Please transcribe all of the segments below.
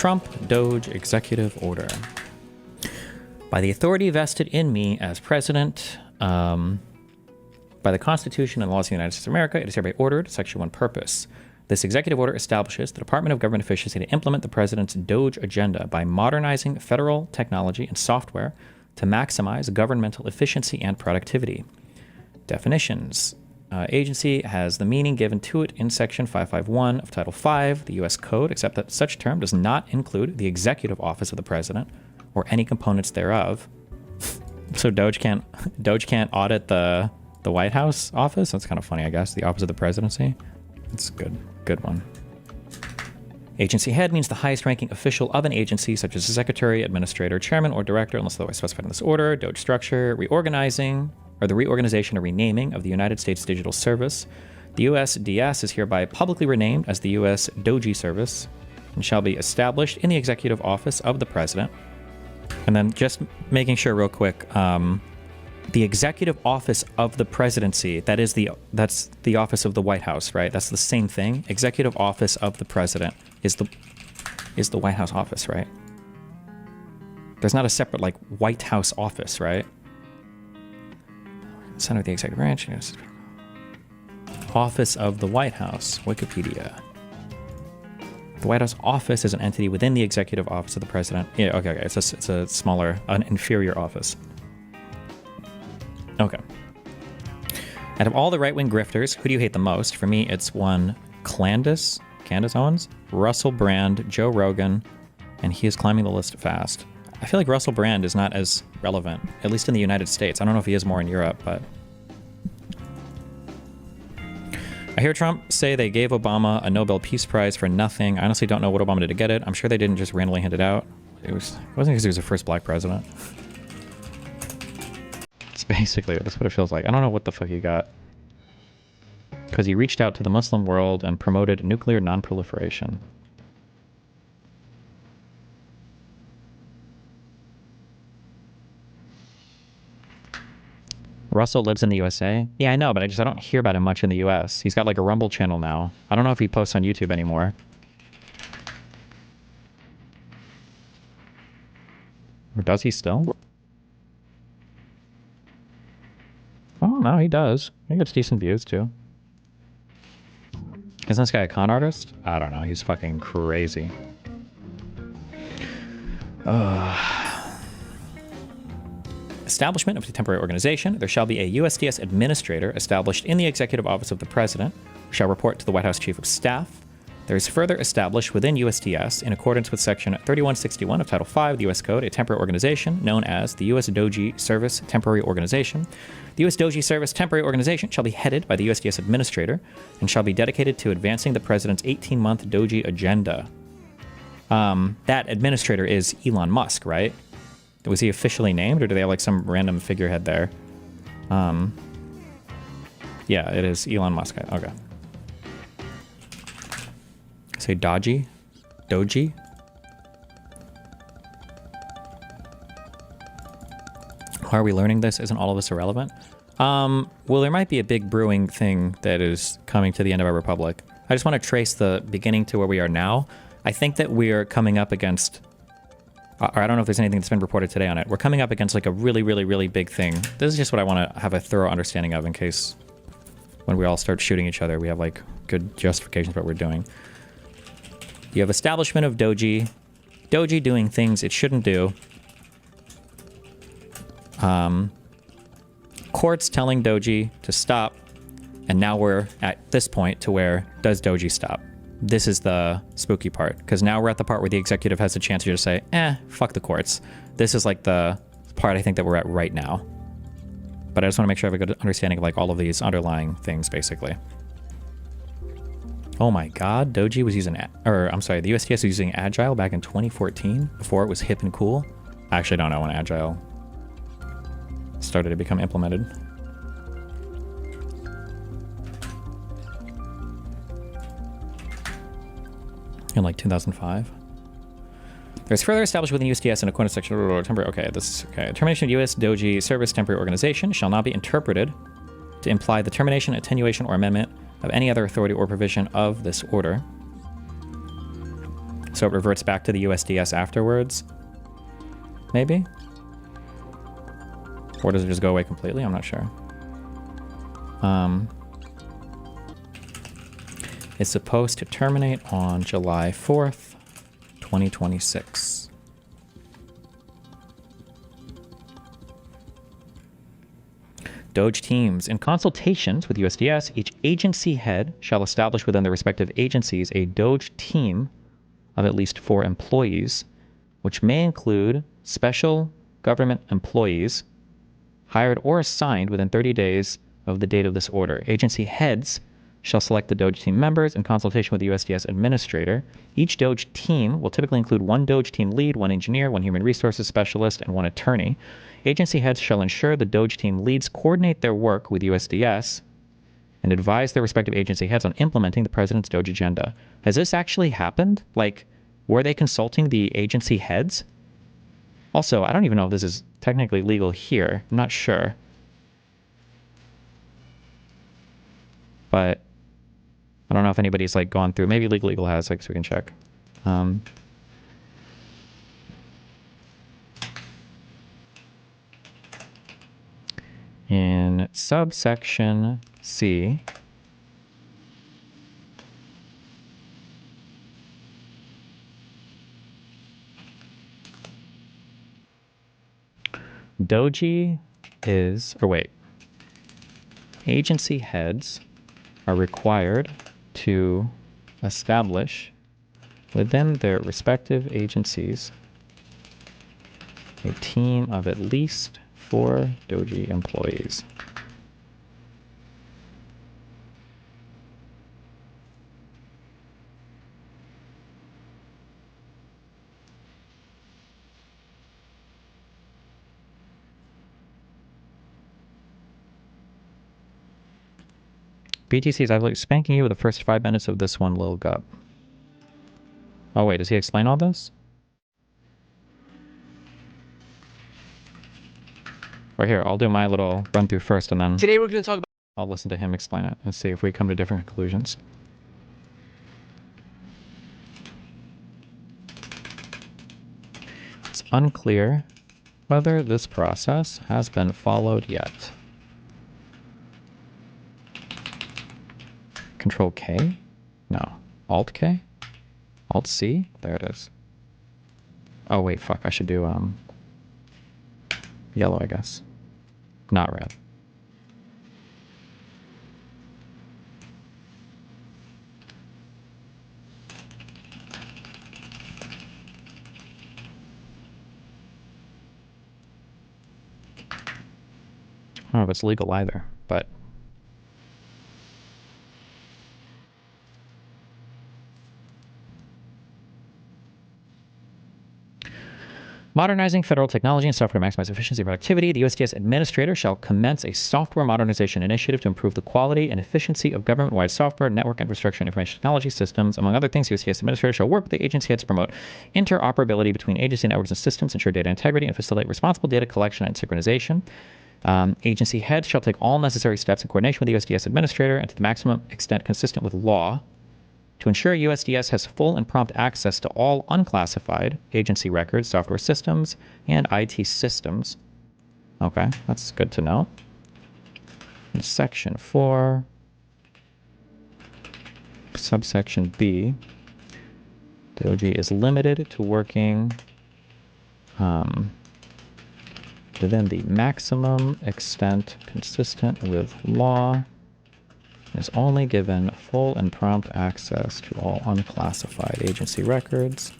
Trump DOGE executive order. By the authority vested in me as president, by the Constitution and laws of the United States of America, it is hereby ordered, Section 1, purpose. This executive order establishes the Department of Government Efficiency to implement the president's DOGE agenda by modernizing federal technology and software to maximize governmental efficiency and productivity. Definitions. Agency has the meaning given to it in Section 551 of Title V, the U.S. Code, except that such term does not include the executive office of the president or any components thereof. So DOGE can't audit the White House office? That's kind of funny, I guess. The office of the presidency. That's good. Good one. Agency head means the highest ranking official of an agency, such as a secretary, administrator, chairman, or director, unless otherwise specified in this order. DOGE structure, the reorganization or renaming of the United States Digital Service. The USDS is hereby publicly renamed as the U.S. DOGE Service and shall be established in the executive office of the president. And then just making sure real quick, the executive office of the presidency, that's the office of the White House, right? That's the same thing. Executive office of the president is the White House office, right? There's not a separate like White House office, right? Center of the executive branch. Yes. Office of the White House, Wikipedia. The White House office is an entity within the executive office of the president. Yeah, okay. It's a smaller, an inferior office. Okay. Out of all the right-wing grifters, who do you hate the most? For me, it's one Candace Owens, Russell Brand, Joe Rogan, and he is climbing the list fast. I feel like Russell Brand is not as relevant, at least in the United States. I don't know if he is more in Europe, but... I hear Trump say they gave Obama a Nobel Peace Prize for nothing. I honestly don't know what Obama did to get it. I'm sure they didn't just randomly hand it out. It wasn't because he was the first black president. It's basically, that's what it feels like. I don't know what the fuck he got. Because he reached out to the Muslim world and promoted nuclear non-proliferation. Russell lives in the USA? Yeah, I know, but I don't hear about him much in the US. He's got like a Rumble channel now. I don't know if he posts on YouTube anymore. Or does he still? Oh, no, he does. He gets decent views, too. Isn't this guy a con artist? I don't know. He's fucking crazy. Establishment of the temporary organization. There shall be a USDS administrator established in the executive office of the president, who shall report to the White House Chief of Staff. There is further established within USDS, in accordance with Section 3161 of Title V of the U.S. Code, a temporary organization known as the U.S. DOGE Service Temporary Organization. The U.S. DOGE Service Temporary Organization shall be headed by the USDS Administrator and shall be dedicated to advancing the President's 18-month DOGE agenda. That administrator is Elon Musk, right? Was he officially named, or do they have like some random figurehead there? Yeah, it is Elon Musk. Okay. Say Doji? Doji? Why are we learning this? Isn't all of this irrelevant? Well, there might be a big brewing thing that is coming to the end of our republic. I just want to trace the beginning to where we are now. I think that we're coming up against... or I don't know if there's anything that's been reported today on it. We're coming up against like a really, really, really big thing. This is just what I want to have a thorough understanding of in case when we all start shooting each other, we have like good justifications for what we're doing. You have establishment of DOGE. DOGE doing things it shouldn't do. Courts telling DOGE to stop. And now we're at this point to where does DOGE stop? This is the spooky part, because now we're at the part where the executive has a chance to just say, fuck the courts. This is like the part I think that we're at right now. But I just want to make sure I have a good understanding of like all of these underlying things, basically. Oh my god, DOGE was using, the USDS was using Agile back in 2014, before it was hip and cool. I actually don't know when Agile started to become implemented. In like 2005. There's further established within USDS in accordance with section temporary. Okay, this okay. Termination of U.S. DOGE Service Temporary Organization shall not be interpreted to imply the termination, attenuation, or amendment of any other authority or provision of this order. So it reverts back to the USDS afterwards? Maybe? Or does it just go away completely? I'm not sure. It's supposed to terminate on July 4th, 2026. DOGE teams. In consultations with USDS, each agency head shall establish within their respective agencies a DOGE team of at least 4 employees, which may include special government employees hired or assigned within 30 days of the date of this order. Agency heads shall select the DOGE team members in consultation with the USDS administrator. Each DOGE team will typically include 1 DOGE team lead, 1 engineer, 1 human resources specialist, and 1 attorney. Agency heads shall ensure the DOGE team leads coordinate their work with USDS and advise their respective agency heads on implementing the president's DOGE agenda. Has this actually happened? Like, were they consulting the agency heads? Also, I don't even know if this is technically legal here. I'm not sure. But I don't know if anybody's like gone through. Maybe Legal has, like, so we can check. In subsection C, DOGE is, or wait, agency heads are required to establish within their respective agencies a team of at least 4 DOGE employees. BTC is absolutely spanking you with the first 5 minutes of this one, Lil Gup. Oh wait, does he explain all this? Or here, I'll do my little run through first and then Today we're going to talk about... I'll listen to him explain it and see if we come to different conclusions. It's unclear whether this process has been followed yet. Control K? No. Alt K? Alt C? There it is. Oh wait, fuck, I should do yellow, I guess. Not red. I don't know if it's legal either, but modernizing federal technology and software to maximize efficiency and productivity. The USDS administrator shall commence a software modernization initiative to improve the quality and efficiency of government-wide software, network infrastructure, and information technology systems. Among other things, the USDS administrator shall work with the agency heads to promote interoperability between agency networks and systems, ensure data integrity, and facilitate responsible data collection and synchronization. Agency heads shall take all necessary steps in coordination with the USDS administrator and to the maximum extent consistent with law to ensure USDS has full and prompt access to all unclassified agency records, software systems, and IT systems. Okay, that's good to know. In section 4, subsection B, DOGE is limited to working within the maximum extent consistent with law, is only given full and prompt access to all unclassified agency records.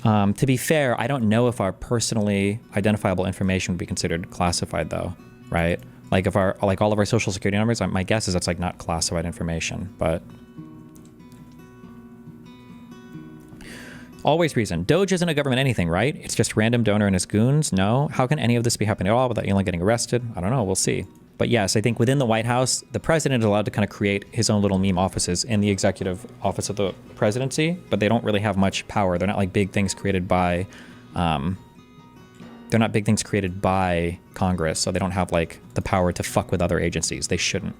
To be fair, I don't know if our personally identifiable information would be considered classified though, right? Like if our, like all of our social security numbers, my guess is that's like not classified information, but always reason. DOGE isn't a government anything, right? It's just random donor and his goons. No. How can any of this be happening at all without Elon getting arrested? I don't know. We'll see. But yes, I think within the White House, the president is allowed to kind of create his own little meme offices in the executive office of the presidency, but they don't really have much power. They're not like big things created by, they're not big things created by Congress, so they don't have like the power to fuck with other agencies. They shouldn't.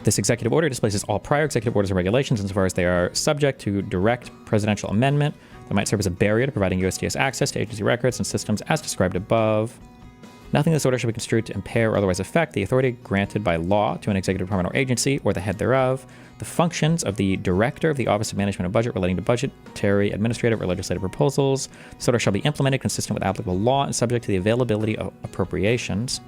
This executive order displaces all prior executive orders and regulations insofar as they are subject to direct presidential amendment that might serve as a barrier to providing USDS access to agency records and systems as described above. Nothing in this order shall be construed to impair or otherwise affect the authority granted by law to an executive department or agency or the head thereof, the functions of the director of the Office of Management and Budget relating to budgetary, administrative, or legislative proposals. This order shall be implemented consistent with applicable law and subject to the availability of appropriations.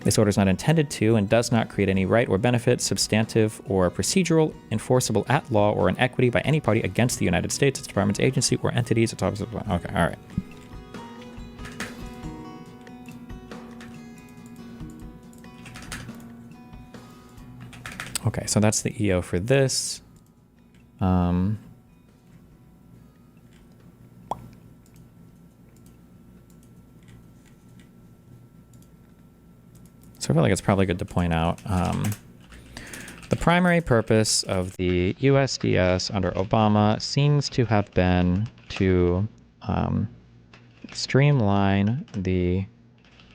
This order is not intended to and does not create any right or benefit, substantive or procedural, enforceable at law or in equity by any party against the United States, its departments, agency, or entities, its offices. Okay, all right. Okay, so that's the EO for this. So I feel like it's probably good to point out the primary purpose of the USDS under Obama seems to have been to streamline the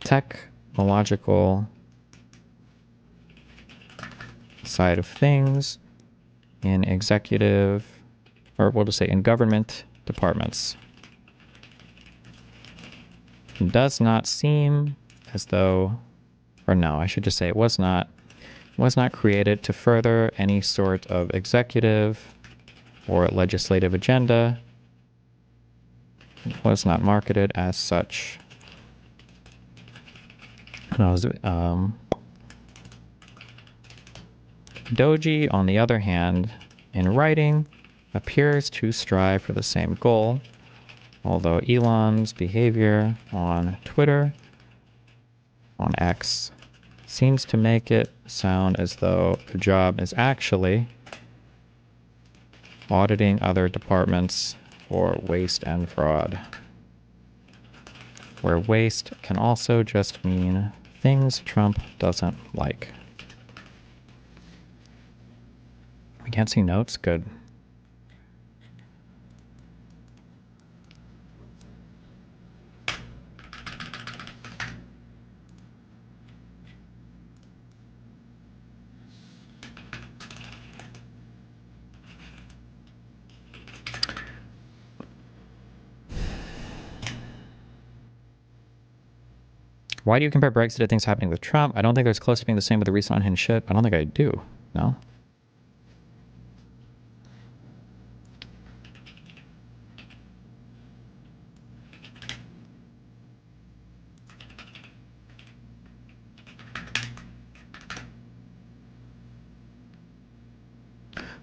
technological side of things in executive, or we'll just say in government departments. It does not seem as though, or no, I should just say it was not created to further any sort of executive or legislative agenda. It was not marketed as such. DOGE, on the other hand, in writing, appears to strive for the same goal, although Elon's behavior on Twitter, on X, seems to make it sound as though the job is actually auditing other departments for waste and fraud, where waste can also just mean things Trump doesn't like. We can't see notes? Good. Why do you compare Brexit to things happening with Trump? I don't think it's close to being the same with the recent unhinged shit. I don't think I do. No?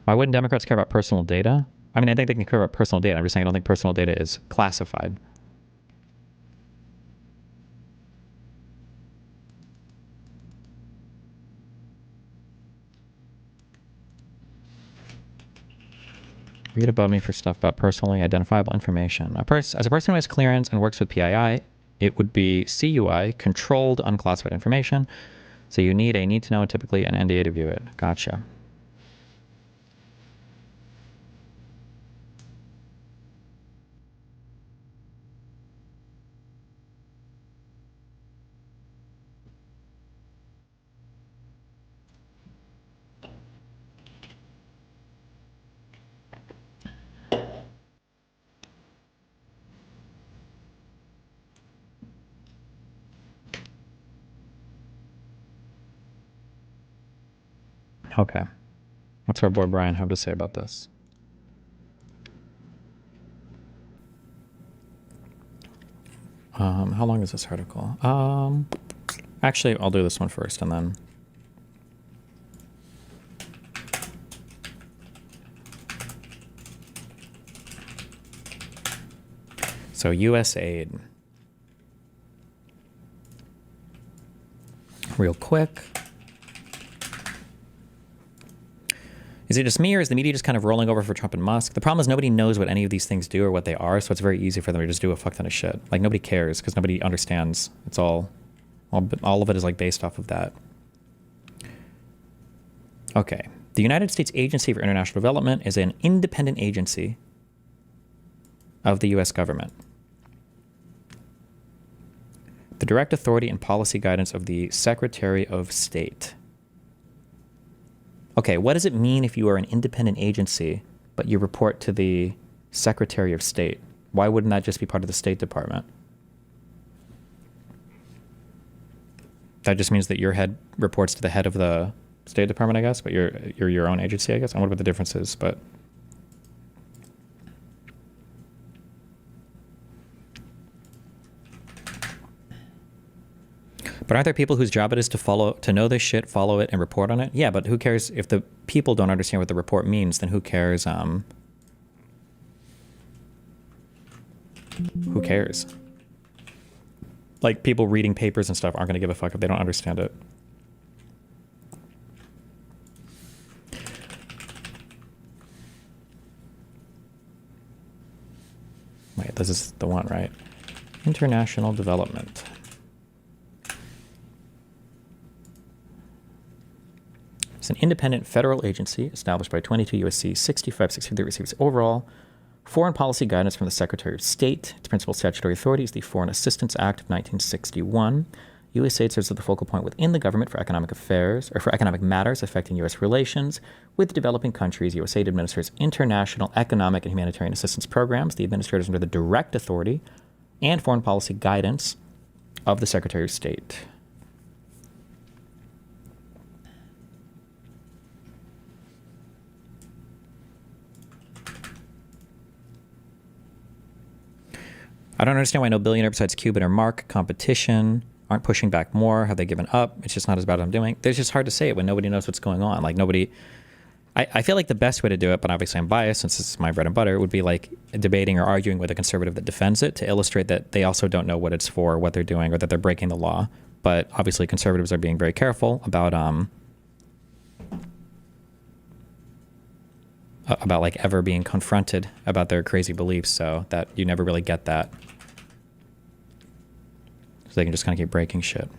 Why wouldn't Democrats care about personal data? I mean, I think they can care about personal data. I'm just saying I don't think personal data is classified. Read above me for stuff about personally identifiable information. As a person who has clearance and works with PII, it would be CUI, controlled unclassified information. So you need a need to know and typically an NDA to view it. Gotcha. Okay. What's our boy Brian have to say about this? How long is this article? Actually, I'll do this one first and then... So USAID. Real quick. Is it just me, or is the media just kind of rolling over for Trump and Musk? The problem is nobody knows what any of these things do or what they are, so it's very easy for them to just do a fuck ton of shit. Like, nobody cares because nobody understands. It's all of it is like based off of that. Okay. The United States Agency for International Development is an independent agency of the U.S. government. The direct authority and policy guidance of the Secretary of State. Okay, what does it mean if you are an independent agency, but you report to the Secretary of State? Why wouldn't that just be part of the State Department? That just means that your head reports to the head of the State Department, I guess, but you're your own agency, I guess. I wonder what the difference is, but... But aren't there people whose job it is to know this shit, follow it, and report on it? Yeah, but who cares if the people don't understand what the report means? Then who cares? Who cares? Like, people reading papers and stuff aren't going to give a fuck if they don't understand it. Wait, this is the one, right? International development. It's an independent federal agency established by 22 U.S.C. 6563 that receives overall foreign policy guidance from the Secretary of State. Its principal statutory authority is the Foreign Assistance Act of 1961. USAID serves as the focal point within the government for economic affairs, or for economic matters affecting U.S. relations with developing countries. USAID administers international economic and humanitarian assistance programs. The administrator is under the direct authority and foreign policy guidance of the Secretary of State. I don't understand why no billionaire besides Cuban or Mark competition aren't pushing back more. Have they given up? It's just not as bad as I'm doing. It's just hard to say it when nobody knows what's going on. Like, nobody... I feel like the best way to do it, but obviously I'm biased since this is my bread and butter, would be like debating or arguing with a conservative that defends it to illustrate that they also don't know what it's for, what they're doing, or that they're breaking the law. But obviously conservatives are being very careful about like ever being confronted about their crazy beliefs, so that you never really get that. So they can just kind of keep breaking shit.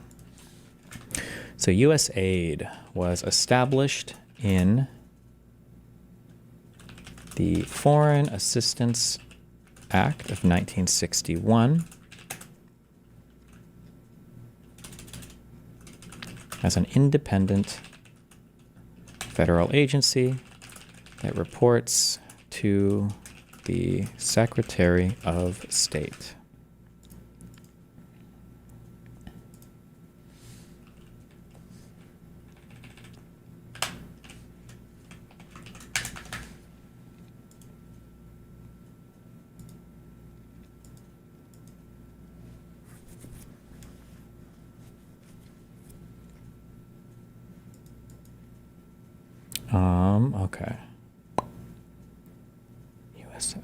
So USAID was established in the Foreign Assistance Act of 1961 as an independent federal agency that reports to the Secretary of State. Okay. US.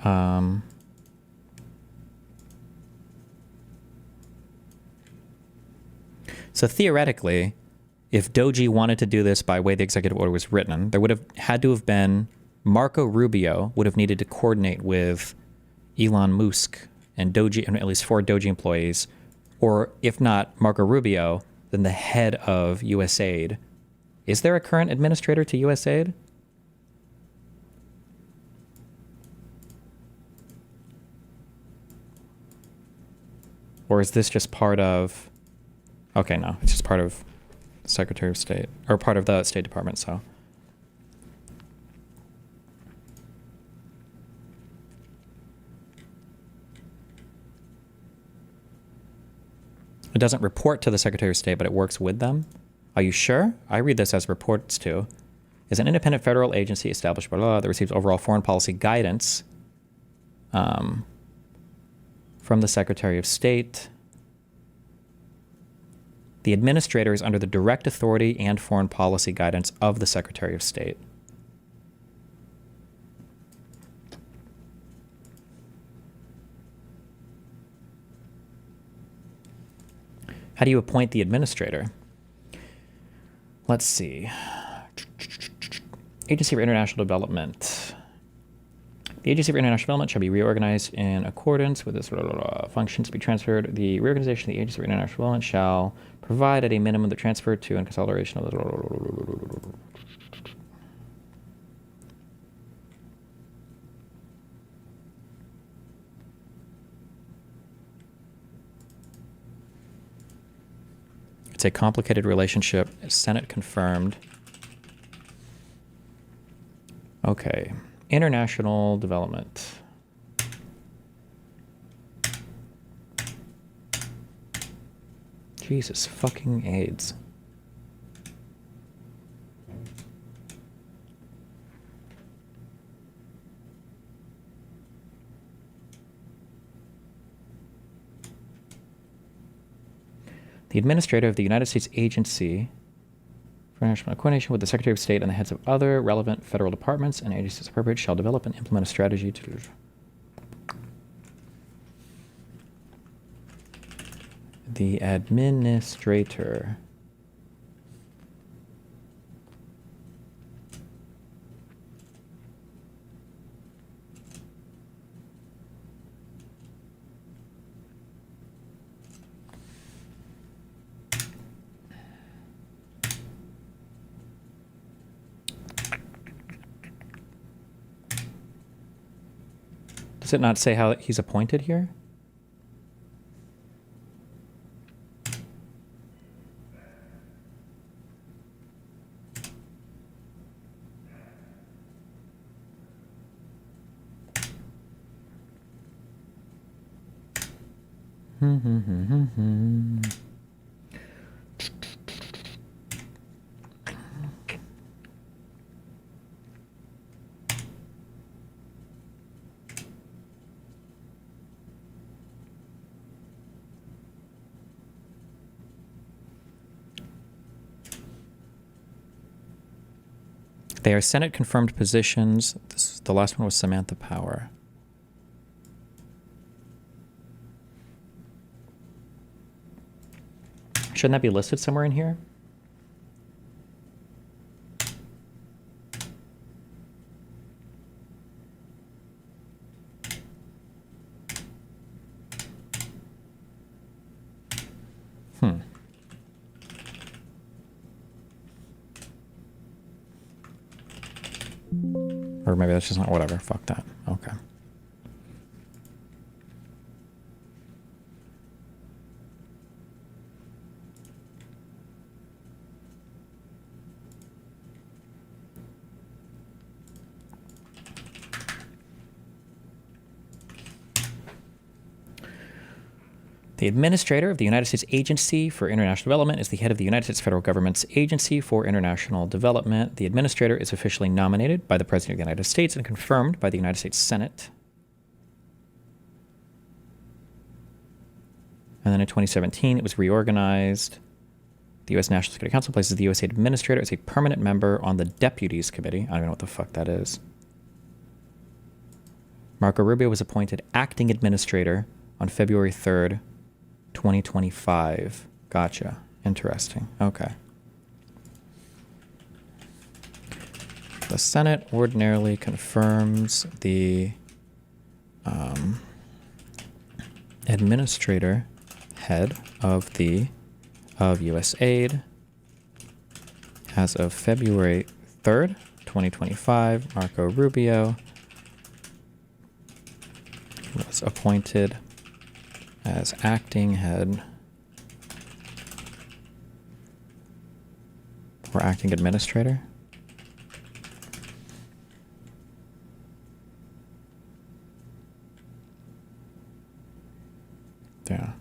So theoretically, if DOGE wanted to do this by way the executive order was written, there would have had to have been Marco Rubio would have needed to coordinate with Elon Musk and DOGE, and at least 4 DOGE employees, or if not Marco Rubio, then the head of USAID. Is there a current administrator to USAID? Or is this just part of... Okay, no, it's just part of the Secretary of State, or part of the State Department, so... It doesn't report to the Secretary of State, but it works with them? Are you sure? I read this as reports to. Is an independent federal agency established by law that receives overall foreign policy guidance from the Secretary of State. The administrator is under the direct authority and foreign policy guidance of the Secretary of State. How do you appoint the administrator? Let's see. Agency for International Development. The Agency for International Development shall be reorganized in accordance with this functions to be transferred. The reorganization of the Agency for International Development shall provide at a minimum the transfer to and consolidation of the... It's a complicated relationship. Senate confirmed. Okay. International development. Jesus fucking AIDS. The administrator of the United States Agency for International Coordination with the Secretary of State and the heads of other relevant federal departments and agencies appropriate shall develop and implement a strategy to... The administrator. Does it not say how he's appointed here? They are Senate-confirmed positions. The last one was Samantha Power. Shouldn't that be listed somewhere in here? Or maybe that's just not, whatever, fuck that. Okay. The administrator of the United States Agency for International Development is the head of the United States federal government's Agency for International Development. The administrator is officially nominated by the President of the United States and confirmed by the United States Senate. And then in 2017, it was reorganized. The U.S. National Security Council places the USAID administrator as a permanent member on the Deputies Committee. I don't know what the fuck that is. Marco Rubio was appointed acting administrator on February 3rd, 2025. Gotcha. Interesting. Okay. The Senate ordinarily confirms the administrator, head of USAID as of February 3rd, 2025. Marco Rubio was appointed as acting head or acting administrator. Yeah.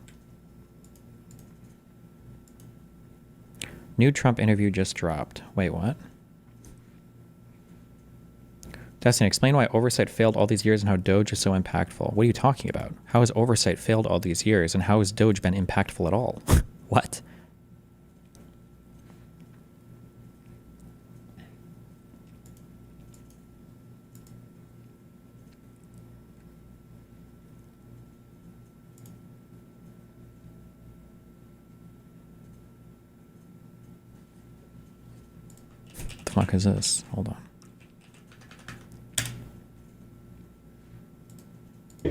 New Trump interview just dropped. Wait, what? Destiny, explain why oversight failed all these years and how DOGE is so impactful. What are you talking about? How has oversight failed all these years and how has DOGE been impactful at all? What? What the fuck is this? Hold on.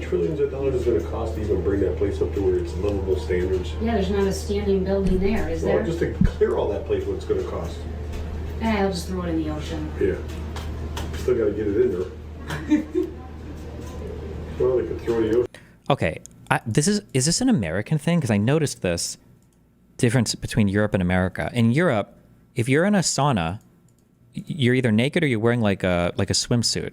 Trillions of dollars is going to cost to even bring that place up to where it's livable standards. Yeah, there's not a standing building there, is Well, there? just to clear all that place, what's going to cost? I'll just throw it in the ocean. Yeah. Still got to get it in there. Well, they could throw it in the ocean. Okay, is this an American thing? Because I noticed this difference between Europe and America. In Europe, if you're in a sauna, you're either naked or you're wearing like a swimsuit.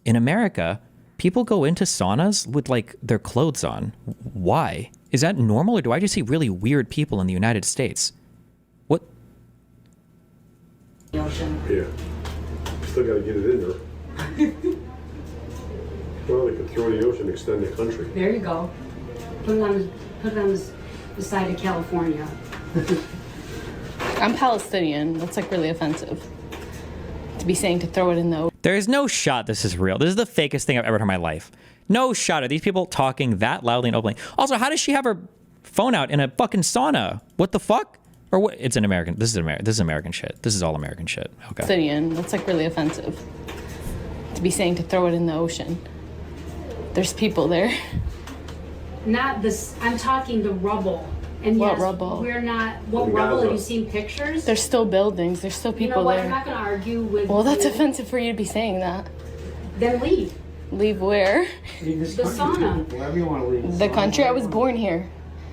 In America, people go into saunas with like their clothes on. Why? Is that normal, or do I just see really weird people in the United States? What? The ocean. Yeah. Still gotta get it in there. Well, they could throw it in the ocean, extend the country. There you go. Put it on the side of California. I'm Palestinian. That's like really offensive to be saying to throw it in the ocean. There is no shot this is real. This is the fakest thing I've ever heard in my life. No shot are these people talking that loudly and openly. Also, how does she have her phone out in a fucking sauna? What the fuck? Or what? It's an American. This is American shit. This is all American shit. Okay. Palestinian. That's like really offensive to be saying to throw it in the ocean. There's people there. Not this. I'm talking the rubble. And What yes, rubble? We're not. What In rubble? Gaza. Have you seen pictures? There's still buildings. There's still You people know what? there. I'm not going to argue with. Well, that's you. offensive for you to be saying that. Then leave. Leave where? Leave this The country. sauna. Wherever you want to leave. The country. I was born here.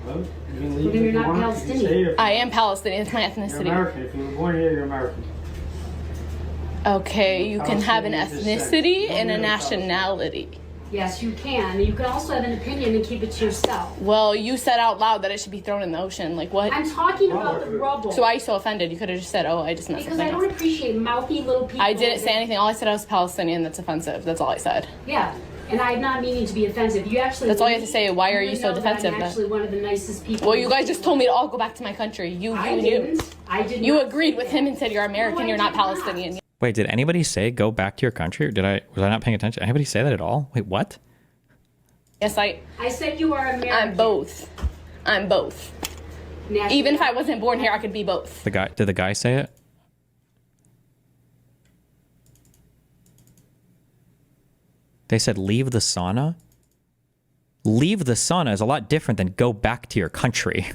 Well, you can leave Then if you're you not want. You can Palestinian. stay if I am Palestinian. It's my You're ethnicity. American. If you were born here, you're American. Okay, you can have an Palestinian descent. ethnicity and a You're nationality. Yes, you can. You can also have an opinion and keep it to yourself. Well, you said out loud that it should be thrown in the ocean. Like what? I'm talking about the rubble. So why are you so offended? You could have just said, "Oh, I just meant Because I something don't else." appreciate mouthy little people. I didn't say anything. All I said I was Palestinian. That's offensive. That's all I said. Yeah, and I'm not meaning to be offensive. You actually. That's all you have to say. Why are you so know that defensive I'm then? actually one of the nicest people. Well, you guys just told me to all go back to my country. You I and didn't. you. I did. You not agreed say with that. him and said you're American. No, I You're not did not. Palestinian. Wait, did anybody say go back to your country? Or was I not paying attention? Anybody say that at all? Wait, what? Yes, I said you are American. I'm both. I'm both. Even if I wasn't born here, I could be both. Did the guy say it? They said leave the sauna? Leave the sauna is a lot different than go back to your country.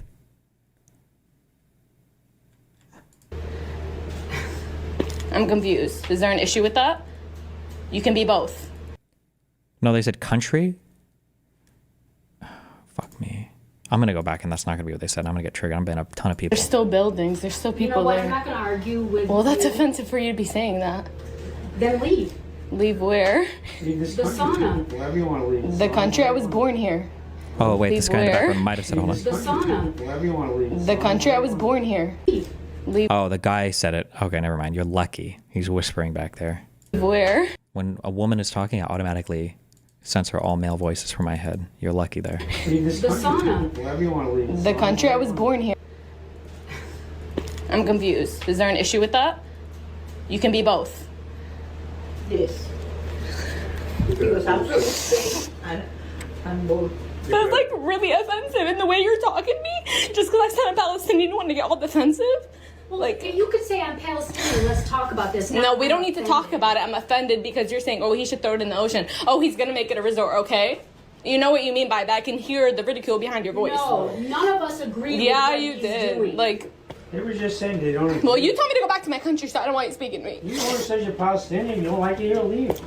I'm confused. Is there an issue with that? You can be both. No, they said country? Fuck me. I'm gonna go back and that's not gonna be what they said. I'm gonna get triggered. I'm been a ton of people. There's still buildings. There's still You people know what? there. I'm not going to argue with. Well, that's you. offensive for you to be saying that. Then leave. Leave where? Leave this The country. sauna. Wherever you want to leave. The country. I was born here. Oh wait, this guy in the Where? background might have said hold on. The sauna. Wherever you want to leave. The country. I was born here. Leave Oh, the guy said it. Okay, never mind. You're lucky. He's whispering back there. where? When a woman is talking, I automatically censor all male voices from my head. You're lucky there. Leave this The country. sauna. Wherever you want to leave. The country. I was born here. I'm confused. Is there an issue with that? You can be both. Yes, because I'm so sick and both. That's like really offensive in the way you're talking to me. Just because I said I'm Palestinian, you want to get all defensive? Well, Like- you could say I'm Palestinian. Let's talk about this. No, we don't need to talk about it. I'm offended because you're saying, oh, he should throw it in the ocean. Oh, he's going to make it a resort, okay? You know what you mean by that. I can hear the ridicule behind your voice. No, none of us agree. Yeah, with what you he's did. doing. Like, They were just saying they don't. well, you told me to go back to my country, so I don't want you speaking to me. You know, it says you're Palestinian. You don't like it, you'll leave.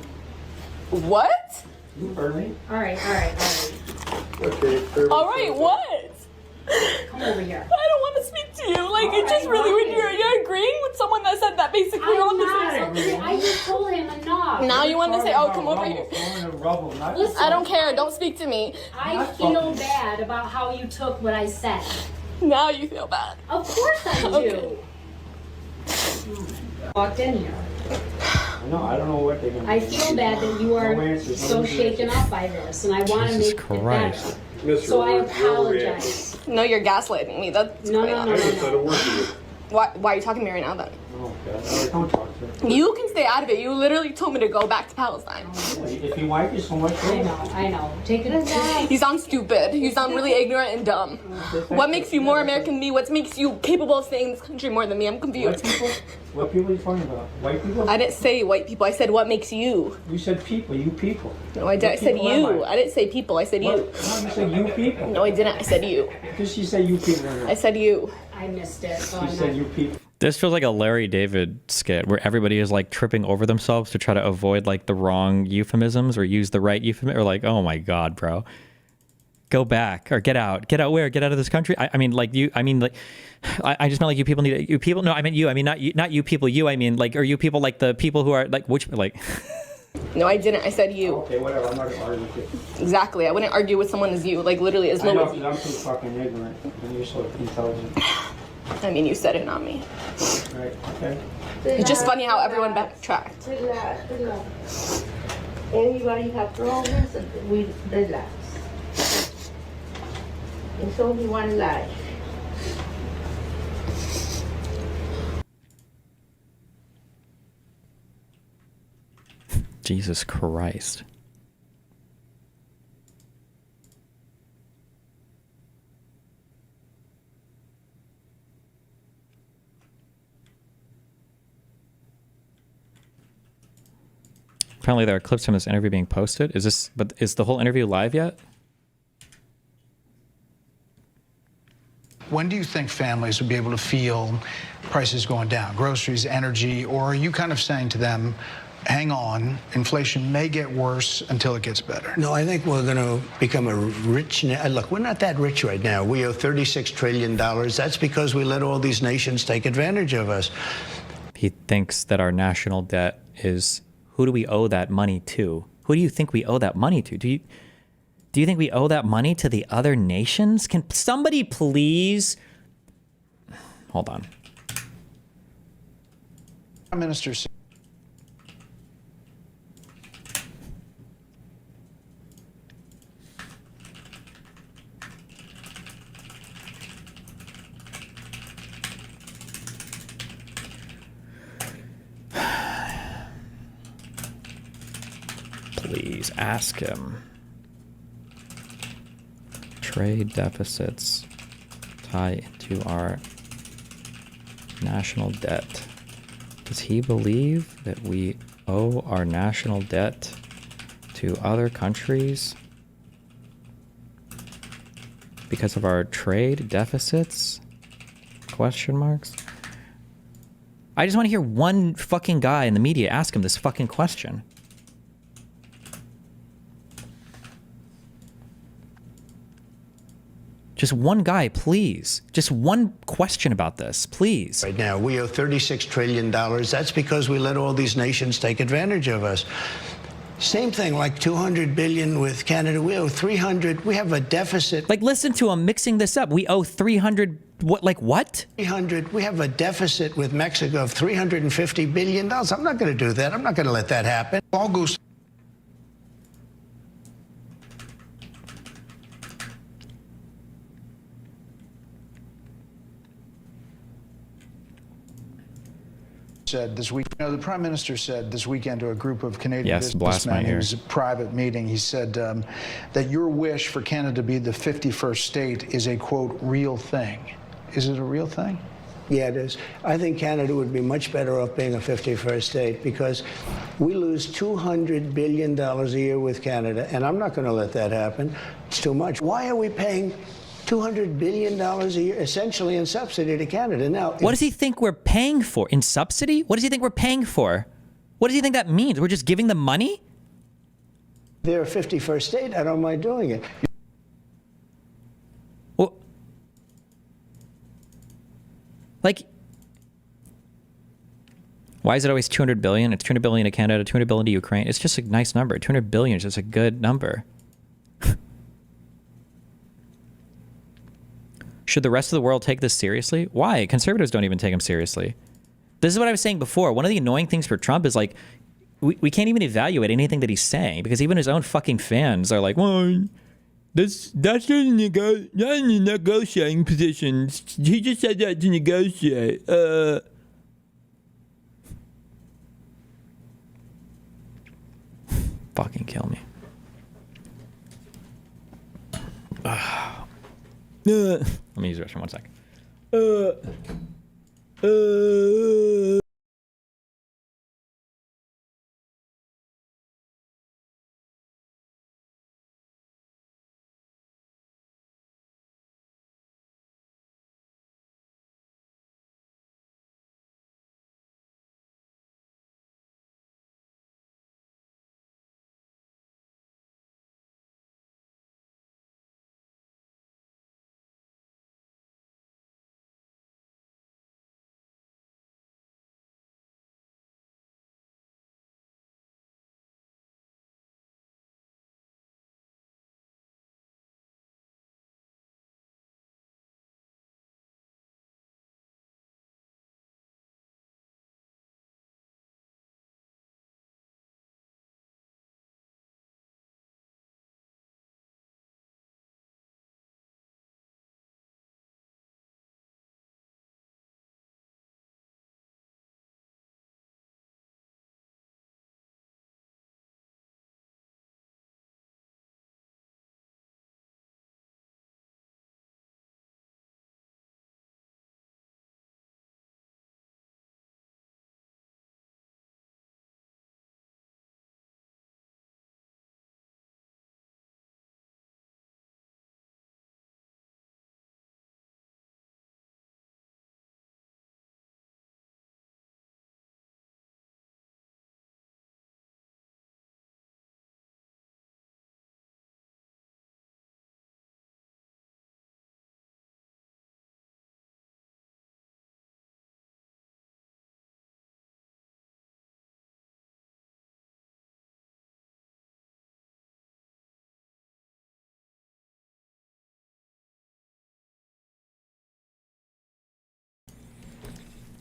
What? You heard me. All right. Okay. fair All right, enough. what? Come over here. I don't want to speak to you. Like, it's just really when you're agreeing with someone that said that basically I'm all not. the I just told him enough. Now you want to say, oh, come over here. Rubble, not Listen. I don't care. Don't speak to me. I feel bad about how you took what I said. Now you feel bad. Of course I do. Okay. Walked in here. No, I don't know what they're going to I feel bad that you are No answers, no so answers. shaken up by this, and I want to Jesus make Christ. it better. Mr. So I Ward, you're apologize. No, you're gaslighting me. That's No, quite no, I no, honest. just had to work with you. Why are you talking to me right now then? Oh, God. Don't talk to her. You can stay out of it. You literally told me to go back to Palestine. If you like it so much, I know. Take it aside. You sound stupid. You sound really ignorant and dumb. What makes you more American than me? What makes you capable of staying in this country more than me? I'm White confused. people? What people are you talking about? White people? I didn't say white people. I said what makes you. You said people, you people. No, I did. I What said people am you. I? I didn't say people. I said What? you. No, you said you people. No, I didn't. I said you. Because you said you people. I said you. I missed it. So You I'm said not. you people. This feels like a Larry David skit where everybody is like tripping over themselves to try to avoid like the wrong euphemisms or use the right euphemism or like, oh my God, bro. Go back or get out. Get out where? Get out of this country. I mean, like you. I mean, like I just meant like you people need you people. No, I meant you. I mean, not you people. You. I mean, like, are you people like the people who are like which like? No, I didn't. I said you. Okay, whatever. I'm not gonna argue with you. Exactly. I wouldn't argue with someone as you. Like literally as I low know, as 'cause you. I'm too fucking ignorant, and you're so intelligent. I mean, you said it, not me. Right? Okay. It's just funny how everyone backtracked. Relax, relax. Everybody have problems and we relax. It's only one life. Jesus Christ. Apparently there are clips from this interview being posted. Is the whole interview live yet? When do you think families would be able to feel prices going down, groceries, energy, or are you kind of saying to them, hang on, inflation may get worse until it gets better? No, I think we're going to become a rich. Look, we're not that rich right now. We owe $36 trillion. That's because we let all these nations take advantage of us. He thinks that our national debt is, who do we owe that money to? Who do you think we owe that money to? Do you think we owe that money to the other nations? Can somebody please? Hold on. Prime Minister Please ask him. Trade deficits tie into our national debt. Does he believe that we owe our national debt to other countries because of our trade deficits? Question marks. I just want to hear one fucking guy in the media ask him this fucking question. Just one guy, please. Just one question about this, please. Right now, we owe $36 trillion. That's because we let all these nations take advantage of us. Same thing, like $200 billion with Canada. We owe $300. We have a deficit. Like, listen to him mixing this up. We owe 300. What? Like what? 300. We have a deficit with Mexico of $350 billion. I'm not going to do that. I'm not going to let that happen. all goes. Said this week, the Prime Minister said this weekend to a group of Canadian businessmen, it was a private meeting, he said that your wish for Canada to be the 51st state is a, quote, real thing. Is it a real thing? Yeah, it is. I think Canada would be much better off being a 51st state because we lose $200 billion a year with Canada, and I'm not going to let that happen. It's too much. Why are we paying $200 billion a year, essentially in subsidy to Canada? Now, what does he think we're paying for? In subsidy? What does he think we're paying for? What does he think that means? We're just giving them money? They're a 51st state. I don't mind doing it. Well, like, why is it always 200 billion? It's 200 billion to Canada, 200 billion to Ukraine. It's just a nice number. 200 billion is just a good number. Should the rest of the world take this seriously? Why? Conservatives don't even take him seriously. This is what I was saying before. One of the annoying things for Trump is like, we can't even evaluate anything that he's saying because even his own fucking fans are like, well, that's not a negotiating position. He just said that to negotiate. Fucking kill me. Let me use the restroom 1 sec.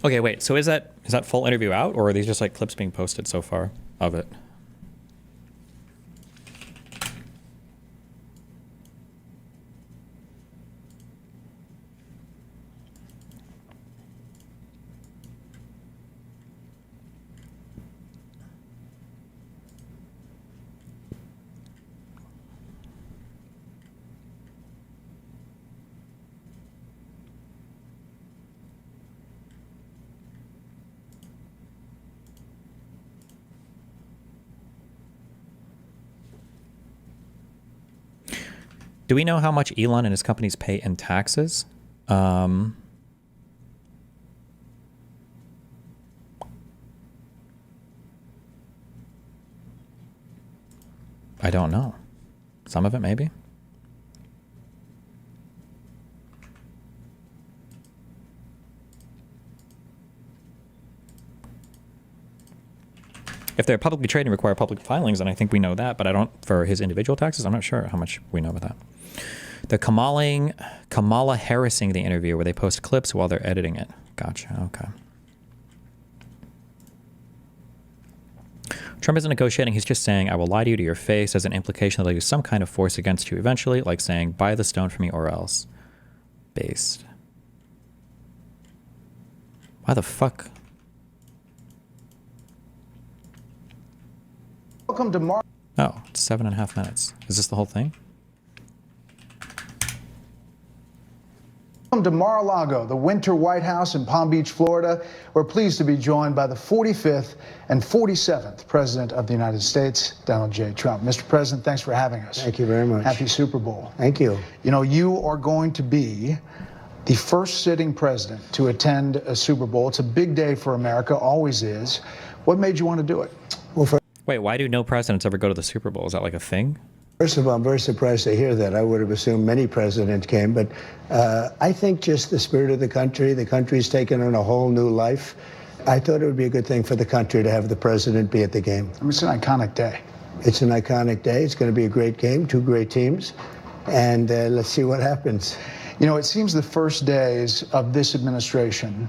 Okay, wait. So is that full interview out, or are these just like clips being posted so far of it? Do we know how much Elon and his companies pay in taxes? I don't know. Some of it, maybe. If they're publicly traded and require public filings, then I think we know that, but I don't, for his individual taxes, I'm not sure how much we know about that. The Kamala Harrising the interview where they post clips while they're editing it. Gotcha, okay. Trump isn't negotiating, he's just saying, I will lie to you to your face as an implication that I'll use some kind of force against you eventually, like saying, buy the stone from me or else. Based. Why the fuck? Welcome to Mar. Oh, it's 7.5 minutes. Is this the whole thing? Welcome to Mar-a-Lago, the winter White House in Palm Beach, Florida. We're pleased to be joined by the 45th and 47th President of the United States, Donald J. Trump. Mr. President, thanks for having us. Thank you very much. Happy Super Bowl. Thank you. You know, you are going to be the first sitting president to attend a Super Bowl. It's a big day for America, always is. What made you want to do it? Well, Wait, why do no presidents ever go to the Super Bowl? Is that like a thing? first of all, I'm very surprised to hear that. I would have assumed many presidents came, but I think just the spirit of the country's taken on a whole new life. I thought it would be a good thing for the country to have the president be at the game. I mean, it's an iconic day. It's an iconic day. It's going to be a great game, two great teams, and let's see what happens. You know, it seems the first days of this administration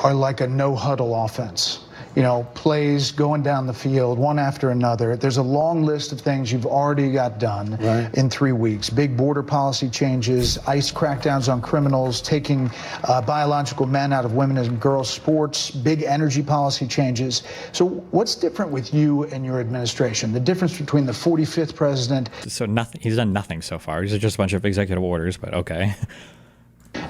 are like a no-huddle offense. You know, plays going down the field, one after another. There's a long list of things you've already got done in 3 weeks. Big border policy changes, ICE crackdowns on criminals, taking biological men out of women and girls sports, big energy policy changes. So what's different with you and your administration? The difference between the 45th president... So nothing. He's done nothing so far. These are just a bunch of executive orders, but okay.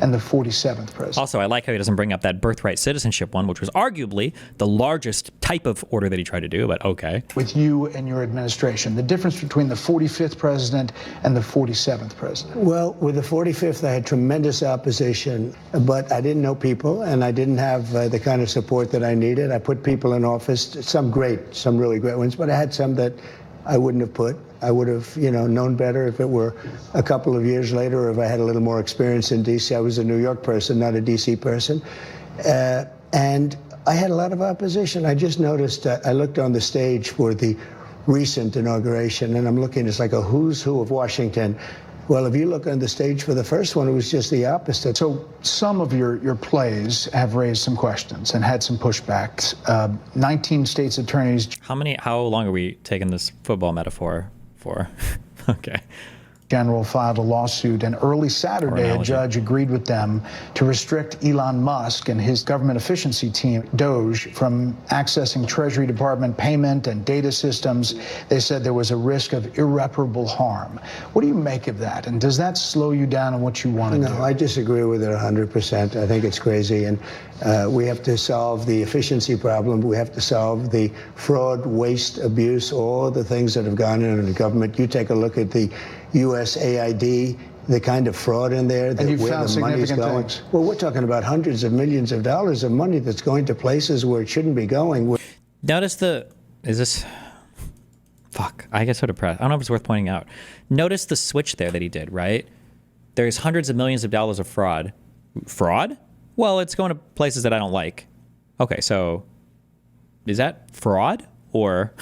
And the 47th president. Also, I like how he doesn't bring up that birthright citizenship one, which was arguably the largest type of order that he tried to do, but okay. With you and your administration, the difference between the 45th president and the 47th president. Well, with the 45th, I had tremendous opposition, but I didn't know people, and I didn't have the kind of support that I needed. I put people in office, some really great ones, but I had some that I wouldn't have put. I would have, known better if it were a couple of years later, or if I had a little more experience in D.C. I was a New York person, not a D.C. person. And I had a lot of opposition. I just noticed, I looked on the stage for the recent inauguration, and I'm looking, it's like a who's who of Washington. Well, if you look on the stage for the first one, it was just the opposite. So some of your plays have raised some questions and had some pushbacks. 19 states' attorneys. How long are we taking this football metaphor for? Okay. General filed a lawsuit, and early Saturday, a judge agreed with them to restrict Elon Musk and his government efficiency team, DOGE, from accessing Treasury Department payment and data systems. They said there was a risk of irreparable harm. What do you make of that? And does that slow you down on what you want to do? No, I disagree with it 100%. I think it's crazy, and we have to solve the efficiency problem. We have to solve the fraud, waste, abuse, all the things that have gone into the government. You take a look at the USAID, the kind of fraud in there, and you where found the money's significant going. things. Well, we're talking about hundreds of millions of dollars of money that's going to places where it shouldn't be going. Notice I get so depressed. I don't know if it's worth pointing out. Notice the switch there that he did, right? There's hundreds of millions of dollars of fraud. Fraud? Well, it's going to places that I don't like. Okay, so is that fraud or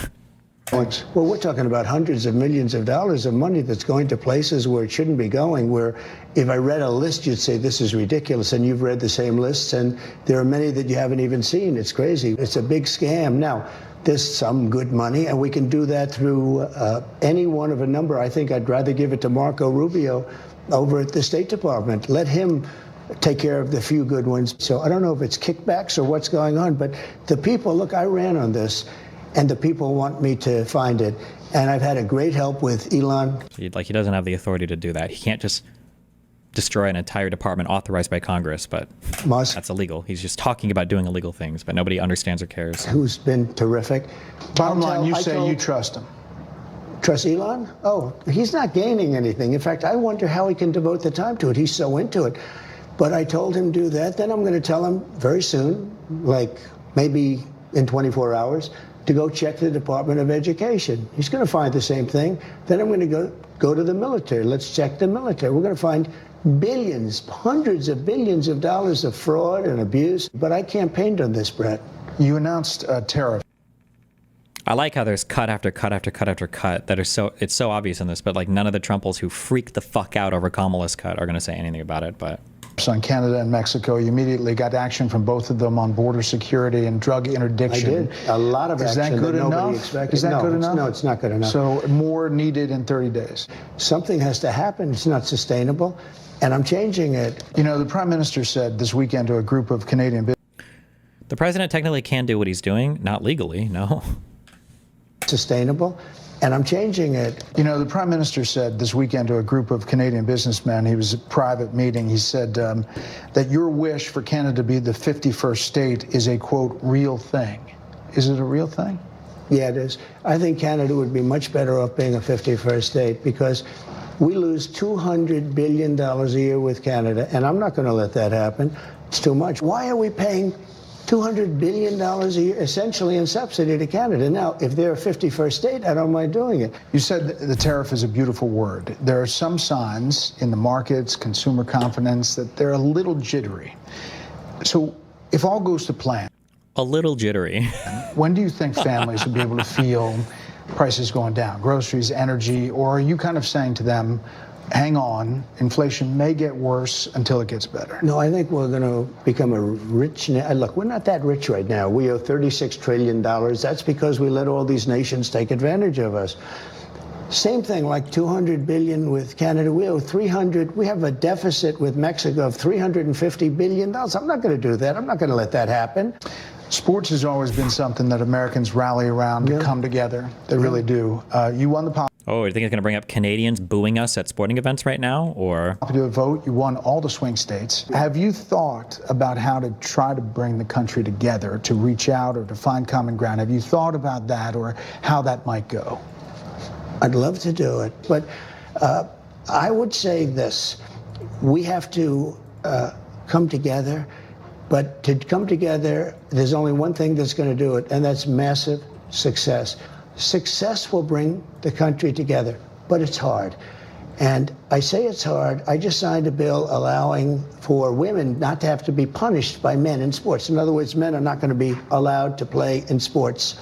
Thanks. Well, we're talking about hundreds of millions of dollars of money that's going to places where it shouldn't be going, where if I read a list, you'd say this is ridiculous, and you've read the same lists, and there are many that you haven't even seen. It's crazy. It's a big scam. Now, there's some good money, and we can do that through any one of a number. I think I'd rather give it to Marco Rubio over at the State Department. Let him take care of the few good ones. So I don't know if it's kickbacks or what's going on, but the people, look, I ran on this, and the people want me to find it. And I've had a great help with Elon. Like, he doesn't have the authority to do that. He can't just destroy an entire department authorized by Congress, but Musk, that's illegal. He's just talking about doing illegal things, but nobody understands or cares. who's been terrific. Bottom line, you say you trust him. Trust Elon? Oh, he's not gaining anything. In fact, I wonder how he can devote the time to it. He's so into it. But I told him do that. Then I'm going to tell him very soon, like maybe in 24 hours, to go check the Department of Education. He's going to find the same thing. Then I'm going to go to the military. Let's check the military. We're going to find billions, hundreds of billions of dollars of fraud and abuse. But I campaigned on this, Brett. You announced a tariff. I like how there's cut after cut after cut after cut that are it's so obvious in this, but like none of the Trumples who freaked the fuck out over Kamala's cut are going to say anything about it, but... On Canada and Mexico, you immediately got action from both of them on border security and drug interdiction. I did. A lot of action that good that nobody enough? expected. Is that good enough? No, it's not good enough. So more needed in 30 days. Something has to happen. It's not sustainable, and I'm changing it. You know, the Prime Minister said this weekend to a group of Canadian business. The president technically can do what he's doing, not legally, no. Sustainable, and I'm changing it. You know, the Prime Minister said this weekend to a group of Canadian businessmen, he was at a private meeting, he said that your wish for Canada to be the 51st state is a, quote, real thing. Is it a real thing? Yeah, it is. I think Canada would be much better off being a 51st state because we lose $200 billion a year with Canada, and I'm not going to let that happen. It's too much. Why are we paying $200 billion a year, essentially in subsidy to Canada? Now, if they're a 51st state, I don't mind doing it. You said the tariff is a beautiful word. There are some signs in the markets, consumer confidence, that they're a little jittery. So if all goes to plan, A little jittery. when do you think families will be able to feel prices going down, groceries, energy, or are you kind of saying to them, hang on, inflation may get worse until it gets better? No, I think we're going to become a rich... Look, we're not that rich right now. We owe $36 trillion. That's because we let all these nations take advantage of us. Same thing, like $200 billion with Canada. We owe $300. We have a deficit with Mexico of $350 billion. I'm not going to do that. I'm not going to let that happen. Sports has always been something that Americans rally around to come together. They really do. You won the Oh, you think it's going to bring up Canadians booing us at sporting events right now, or? popular vote. You won all the swing states. Have you thought about how to try to bring the country together, to reach out or to find common ground? Have you thought about that or how that might go? I'd love to do it, but I would say this. We have to come together, but to come together, there's only one thing that's going to do it, and that's massive success. Success will bring the country together, but it's hard. And I say it's hard. I just signed a bill allowing for women not to have to be punished by men in sports. In other words, men are not going to be allowed to play in sports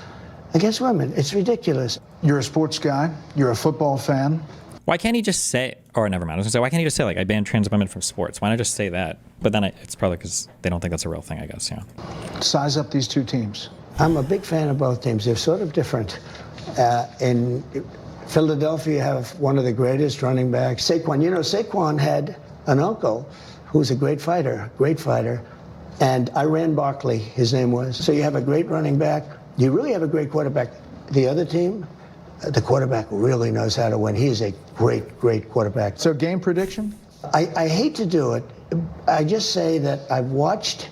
against women. It's ridiculous. You're a sports guy. You're a football fan. Why can't he just say, or never mind, I was going to say, why can't he just say, like, I ban trans women from sports? Why not just say that? But then it's probably because they don't think that's a real thing, I guess, yeah. Size up these two teams. I'm a big fan of both teams. They're sort of different. In Philadelphia, you have one of the greatest running backs, Saquon. You know, Saquon had an uncle who was a great fighter, and Iran Barkley, his name was. So you have a great running back. You really have a great quarterback. The other team, the quarterback really knows how to win. He is a great, great quarterback. So game prediction? I hate to do it. I just say that I've watched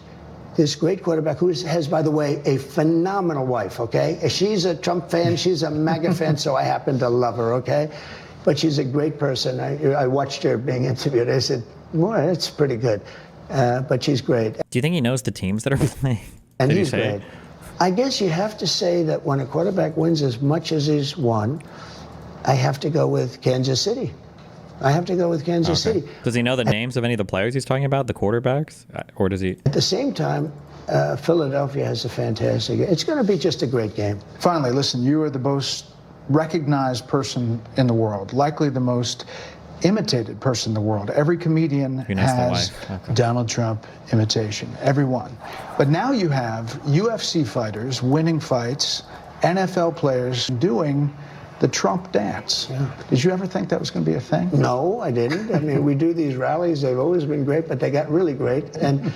this great quarterback who has, by the way, a phenomenal wife, okay? She's a Trump fan, she's a MAGA fan, so I happen to love her, okay? But she's a great person. I watched her being interviewed. I said, boy, that's pretty good. But she's great. Do you think he knows the teams that are playing? And he's great. I guess you have to say that when a quarterback wins as much as he's won, I have to go with Kansas City. City. Does he know the names of any of the players he's talking about, the quarterbacks? Or does he? At the same time, Philadelphia has a fantastic... It's going to be just a great game. Finally, listen, you are the most recognized person in the world, likely the most imitated person in the world. Every comedian has Donald Trump imitation, everyone. But now you have UFC fighters winning fights, NFL players doing the Trump dance. Yeah. Did you ever think that was going to be a thing? No, I didn't. I mean, we do these rallies. They've always been great, but they got really great. And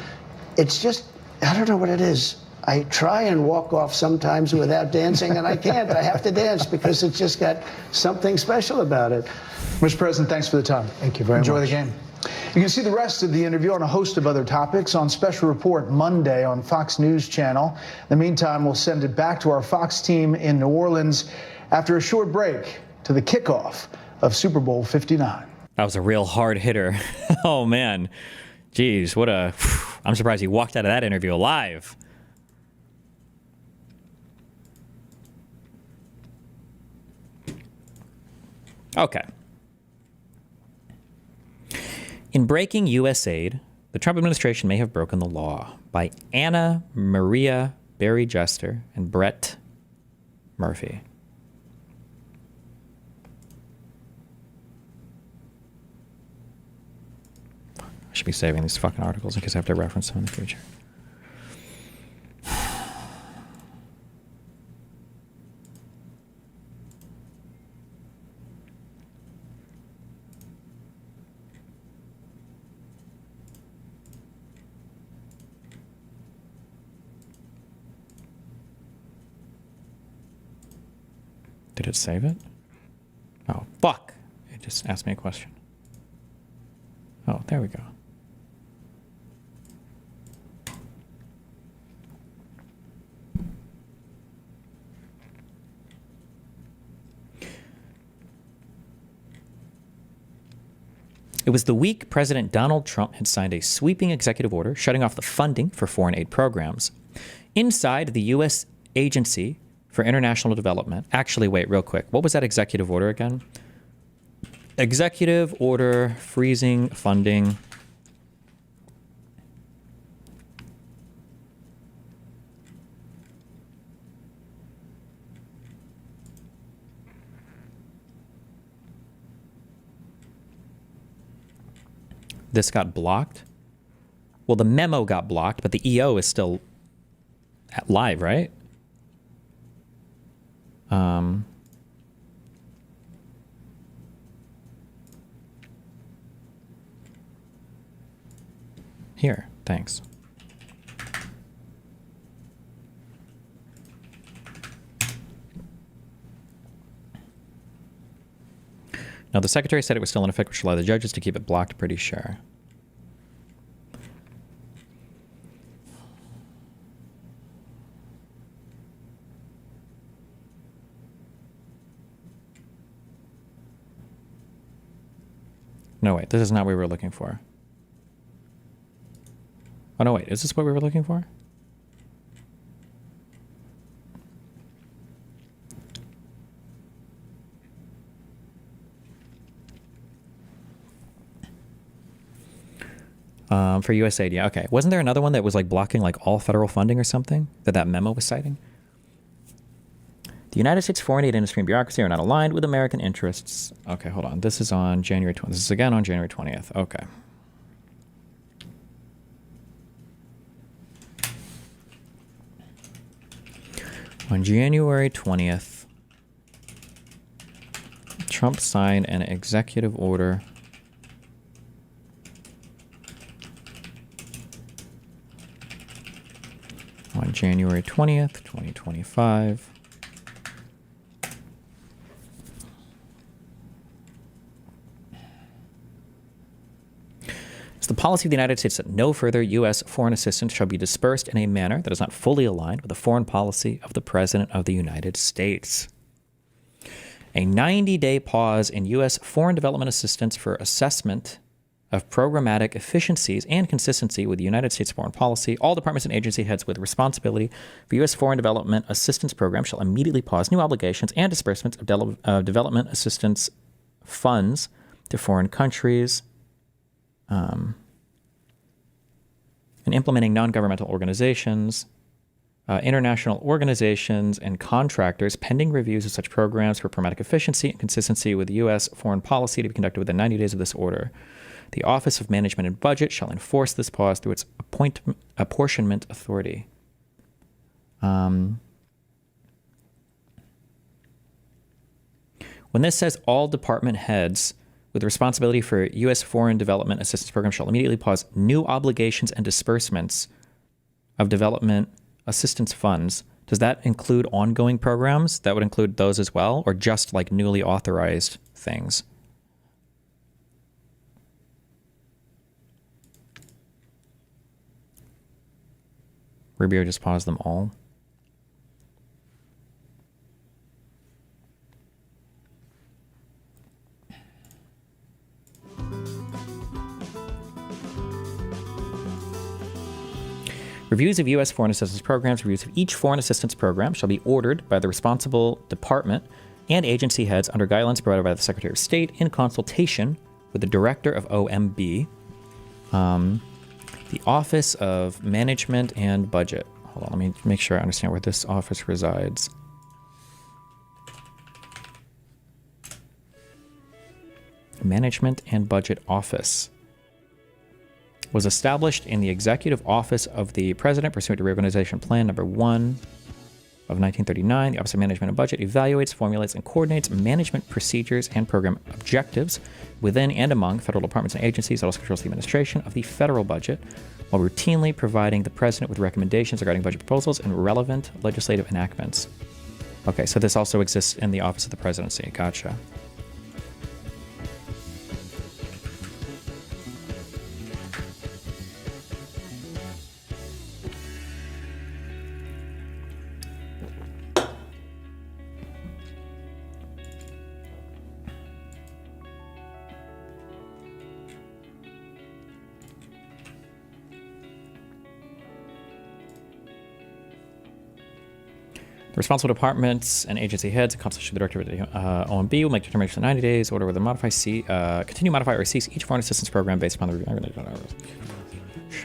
it's just, I don't know what it is. I try and walk off sometimes without dancing, and I can't. I have to dance because it's just got something special about it. Mr. President, thanks for the time. Thank you very much. Enjoy the game. You can see the rest of the interview on a host of other topics on Special Report Monday on Fox News Channel. In the meantime, we'll send it back to our Fox team in New Orleans after a short break to the kickoff of Super Bowl 59. That was a real hard hitter. Oh, man. Jeez, I'm surprised he walked out of that interview alive. Okay. In breaking USAID, the Trump administration may have broken the law, by Anna Maria Barry Jester and Brett Murphy. I should be saving these fucking articles in case I have to reference them in the future. Did it save it? Oh, fuck. It just asked me a question. Oh, there we go. It was the week President Donald Trump had signed a sweeping executive order shutting off the funding for foreign aid programs. Inside the U.S. Agency for International Development. Actually, wait, real quick. What was that executive order again? Executive order freezing funding. This got blocked. Well, the memo got blocked, but the EO is still live, right? Here, thanks. Now, the secretary said it was still in effect, which allowed the judges to keep it blocked, pretty sure. No, wait, this is not what we were looking for. Oh, no, wait, is this what we were looking for? For USAID, yeah, okay. Wasn't there another one that was like blocking like all federal funding or something that memo was citing? The United States foreign aid industry and bureaucracy are not aligned with American interests. Okay, hold on. This is on January 20th. This is again on January 20th. Okay. On January 20th, Trump signed an executive order on January 20th, 2025. It's the policy of the United States that no further U.S. foreign assistance shall be dispersed in a manner that is not fully aligned with the foreign policy of the President of the United States. A 90-day pause in U.S. foreign development assistance for assessment of programmatic efficiencies and consistency with the United States foreign policy. All departments and agency heads with responsibility for U.S. foreign development assistance programs shall immediately pause new obligations and disbursements of development assistance funds to foreign countries. And implementing non-governmental organizations international organizations and contractors pending reviews of such programs for pragmatic efficiency and consistency with U.S. foreign policy to be conducted within 90 days of this order. The Office of Management and Budget shall enforce this pause through its apportionment authority. When this says all department heads with responsibility for U.S. foreign development assistance programs shall immediately pause new obligations and disbursements of development assistance funds, does that include ongoing programs? That would include those as well, or just like newly authorized things? Rubio just paused them all. Reviews of U.S. foreign assistance programs, reviews of each foreign assistance program shall be ordered by the responsible department and agency heads under guidelines provided by the Secretary of State in consultation with the Director of OMB, the Office of Management and Budget. Hold on, let me make sure I understand where this office resides. Management and Budget Office was established in the Executive Office of the President pursuant to Reorganization Plan Number 1 of 1939. The Office of Management and Budget evaluates, formulates, and coordinates management procedures and program objectives within and among federal departments and agencies. It also controls the administration of the federal budget while routinely providing the President with recommendations regarding budget proposals and relevant legislative enactments. Okay, so this also exists in the Office of the Presidency. Gotcha. The responsible departments and agency heads, in consultation with the Director of the OMB, will make determination in 90 days, order whether continue, modify, or cease each foreign assistance program based upon the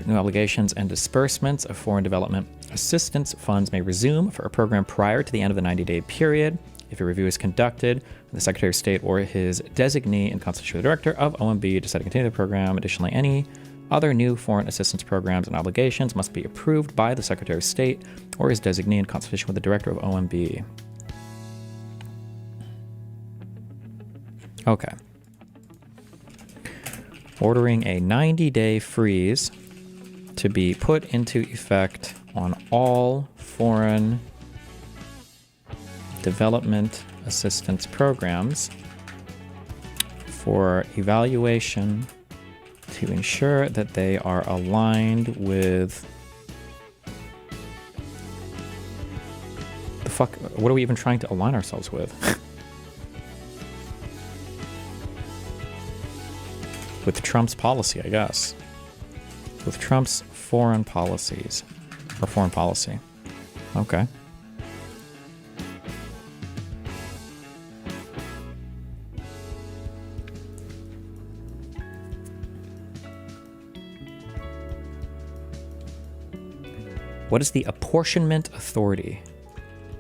new obligations and disbursements of foreign development assistance funds may resume for a program prior to the end of the 90-day period if a review is conducted. The Secretary of State or his designee in consultation with the Director of OMB decide to continue the program. Additionally, any other new foreign assistance programs and obligations must be approved by the Secretary of State or his designee in consultation with the Director of OMB. Okay. Ordering a 90-day freeze to be put into effect on all foreign development assistance programs for evaluation to ensure that they are aligned with the fuck. What are we even trying to align ourselves with? With Trump's policy, I guess. With Trump's foreign policies. Or foreign policy. Okay. What is the apportionment authority?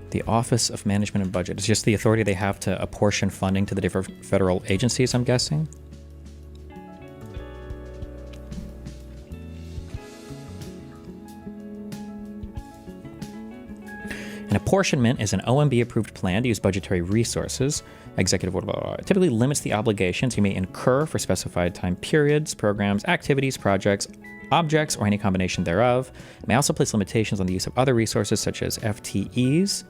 The Office of Management and Budget. It's just the authority they have to apportion funding to the different federal agencies, I'm guessing? An apportionment is an OMB-approved plan to use budgetary resources. Executive order typically limits the obligations you may incur for specified time periods, programs, activities, projects, objects, or any combination thereof. It may also place limitations on the use of other resources such as FTEs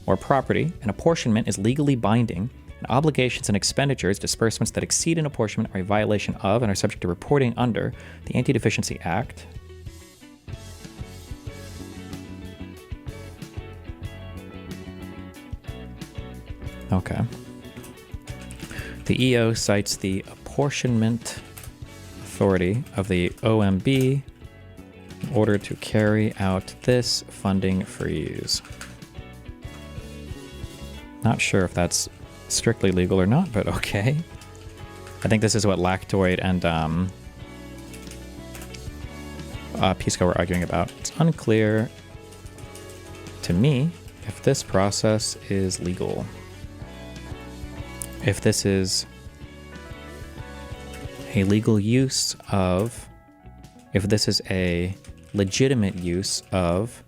or property. An apportionment is legally binding, and obligations and expenditures, disbursements that exceed an apportionment are a violation of and are subject to reporting under the Anti-Deficiency Act. Okay. The EO cites the apportionment authority of the OMB in order to carry out this funding freeze. Not sure if that's strictly legal or not, but okay. I think this is what Lactoid and Pisco were arguing about. It's unclear to me if this process is legal. If this is a legal use of, if this is a legitimate use of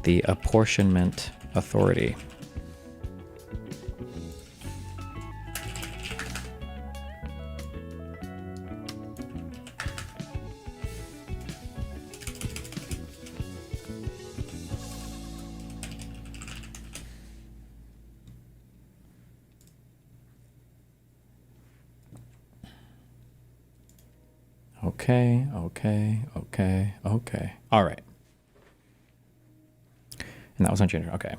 the apportionment authority. Okay. All right. And that was on January. Okay.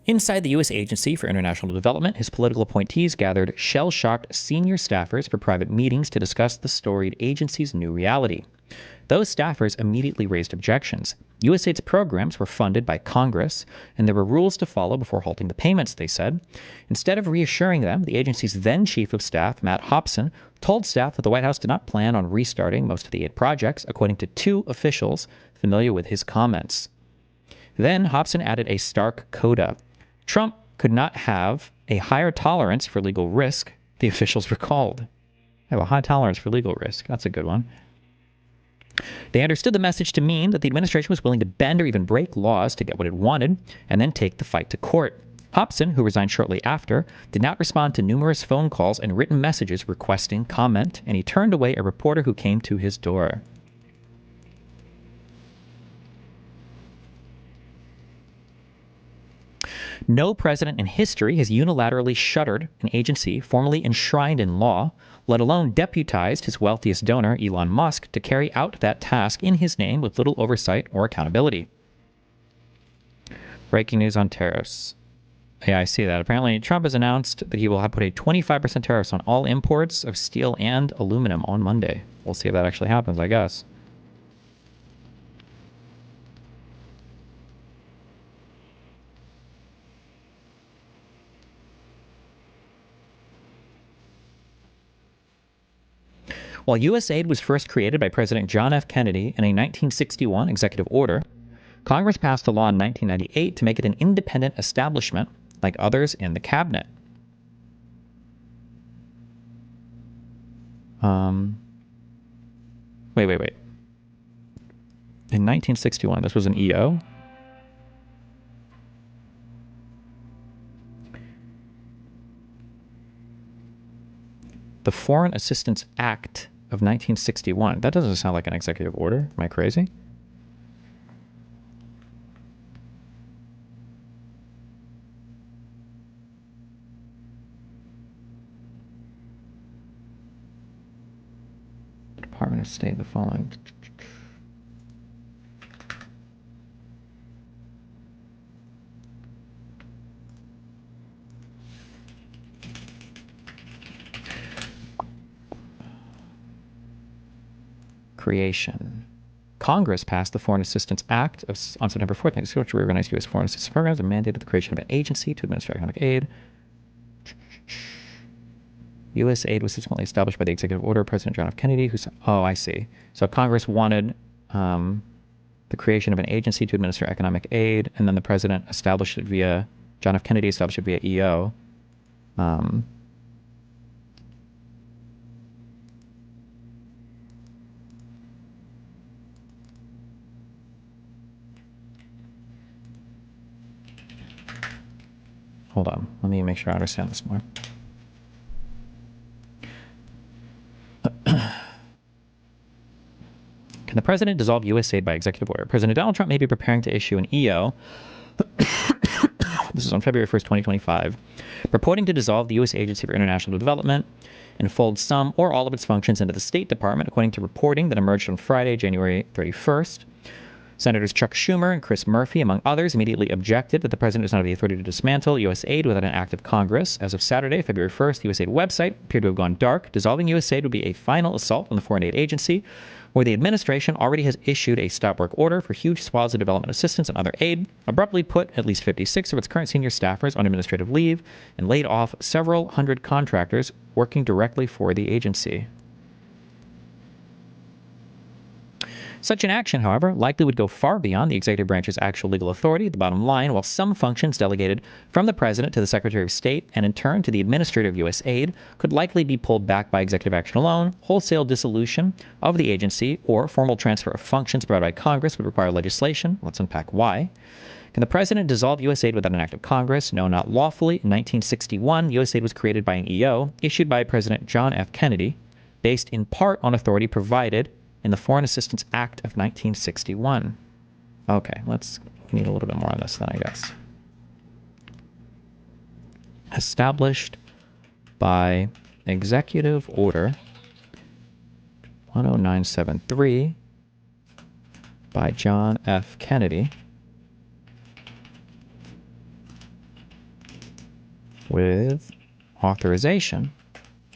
Inside the U.S. Agency for International Development, his political appointees gathered shell-shocked senior staffers for private meetings to discuss the storied agency's new reality. Those staffers immediately raised objections. USAID's programs were funded by Congress, and there were rules to follow before halting the payments, they said. Instead of reassuring them, the agency's then Chief of Staff, Matt Hobson, told staff that the White House did not plan on restarting most of the aid projects, according to 2 officials familiar with his comments. Then Hobson added a stark coda. Trump could not have a higher tolerance for legal risk, the officials recalled. I have a high tolerance for legal risk. That's a good one. They understood the message to mean that the administration was willing to bend or even break laws to get what it wanted, and then take the fight to court. Hobson, who resigned shortly after, did not respond to numerous phone calls and written messages requesting comment, and he turned away a reporter who came to his door. No president in history has unilaterally shuttered an agency formally enshrined in law, let alone deputized his wealthiest donor, Elon Musk, to carry out that task in his name with little oversight or accountability. Breaking news on tariffs. Yeah, I see that. Apparently, Trump has announced that he will have put a 25% tariffs on all imports of steel and aluminum on Monday. We'll see if that actually happens, I guess. While USAID was first created by President John F. Kennedy in a 1961 executive order, Congress passed a law in 1998 to make it an independent establishment like others in the cabinet. Wait. In 1961, this was an EO? The Foreign Assistance Act of 1961. That doesn't sound like an executive order. Am I crazy? Department of State, the following. Creation. Congress passed the Foreign Assistance Act on September 4th, 1960, which reorganized U.S. foreign assistance programs and mandated the creation of an agency to administer economic aid. USAID was subsequently established by the executive order of President John F. Kennedy, who said, oh, I see. So Congress wanted the creation of an agency to administer economic aid, and then the president established it via, John F. Kennedy established it via EO. Hold on, let me make sure I understand this more. Can the president dissolve USAID by executive order? President Donald Trump may be preparing to issue an EO. This is on February 1st, 2025, purporting to dissolve the U.S. Agency for International Development and fold some or all of its functions into the State Department, according to reporting that emerged on Friday, January 31st. Senators Chuck Schumer and Chris Murphy, among others, immediately objected that the president does not have the authority to dismantle USAID without an act of Congress. As of Saturday, February 1st, the USAID website appeared to have gone dark. Dissolving USAID would be a final assault on the foreign aid agency, where the administration already has issued a stop work order for huge swaths of development assistance and other aid, abruptly put at least 56 of its current senior staffers on administrative leave, and laid off several hundred contractors working directly for the agency. Such an action, however, likely would go far beyond the executive branch's actual legal authority, the bottom line, while some functions delegated from the President to the Secretary of State and in turn to the administrator of USAID could likely be pulled back by executive action alone. Wholesale dissolution of the agency or formal transfer of functions provided by Congress would require legislation. Let's unpack why. Can the President dissolve USAID without an act of Congress? No, not lawfully. In 1961, USAID was created by an EO issued by President John F. Kennedy, based in part on authority provided in the Foreign Assistance Act of 1961. Okay, we need a little bit more on this then, I guess. Established by Executive Order 10973 by John F. Kennedy with authorization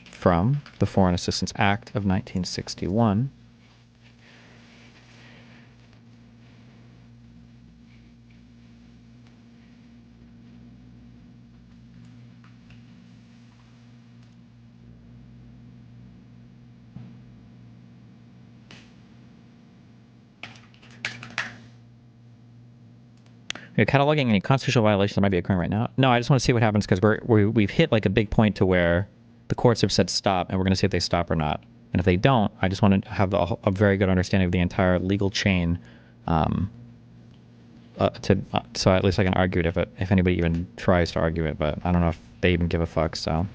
from the Foreign Assistance Act of 1961. You're cataloging any constitutional violations that might be occurring right now? No, I just want to see what happens because we've hit like a big point to where the courts have said stop, and we're going to see if they stop or not. And if they don't, I just want to have a very good understanding of the entire legal chain, so at least I can argue it if anybody even tries to argue it. But I don't know if they even give a fuck. So.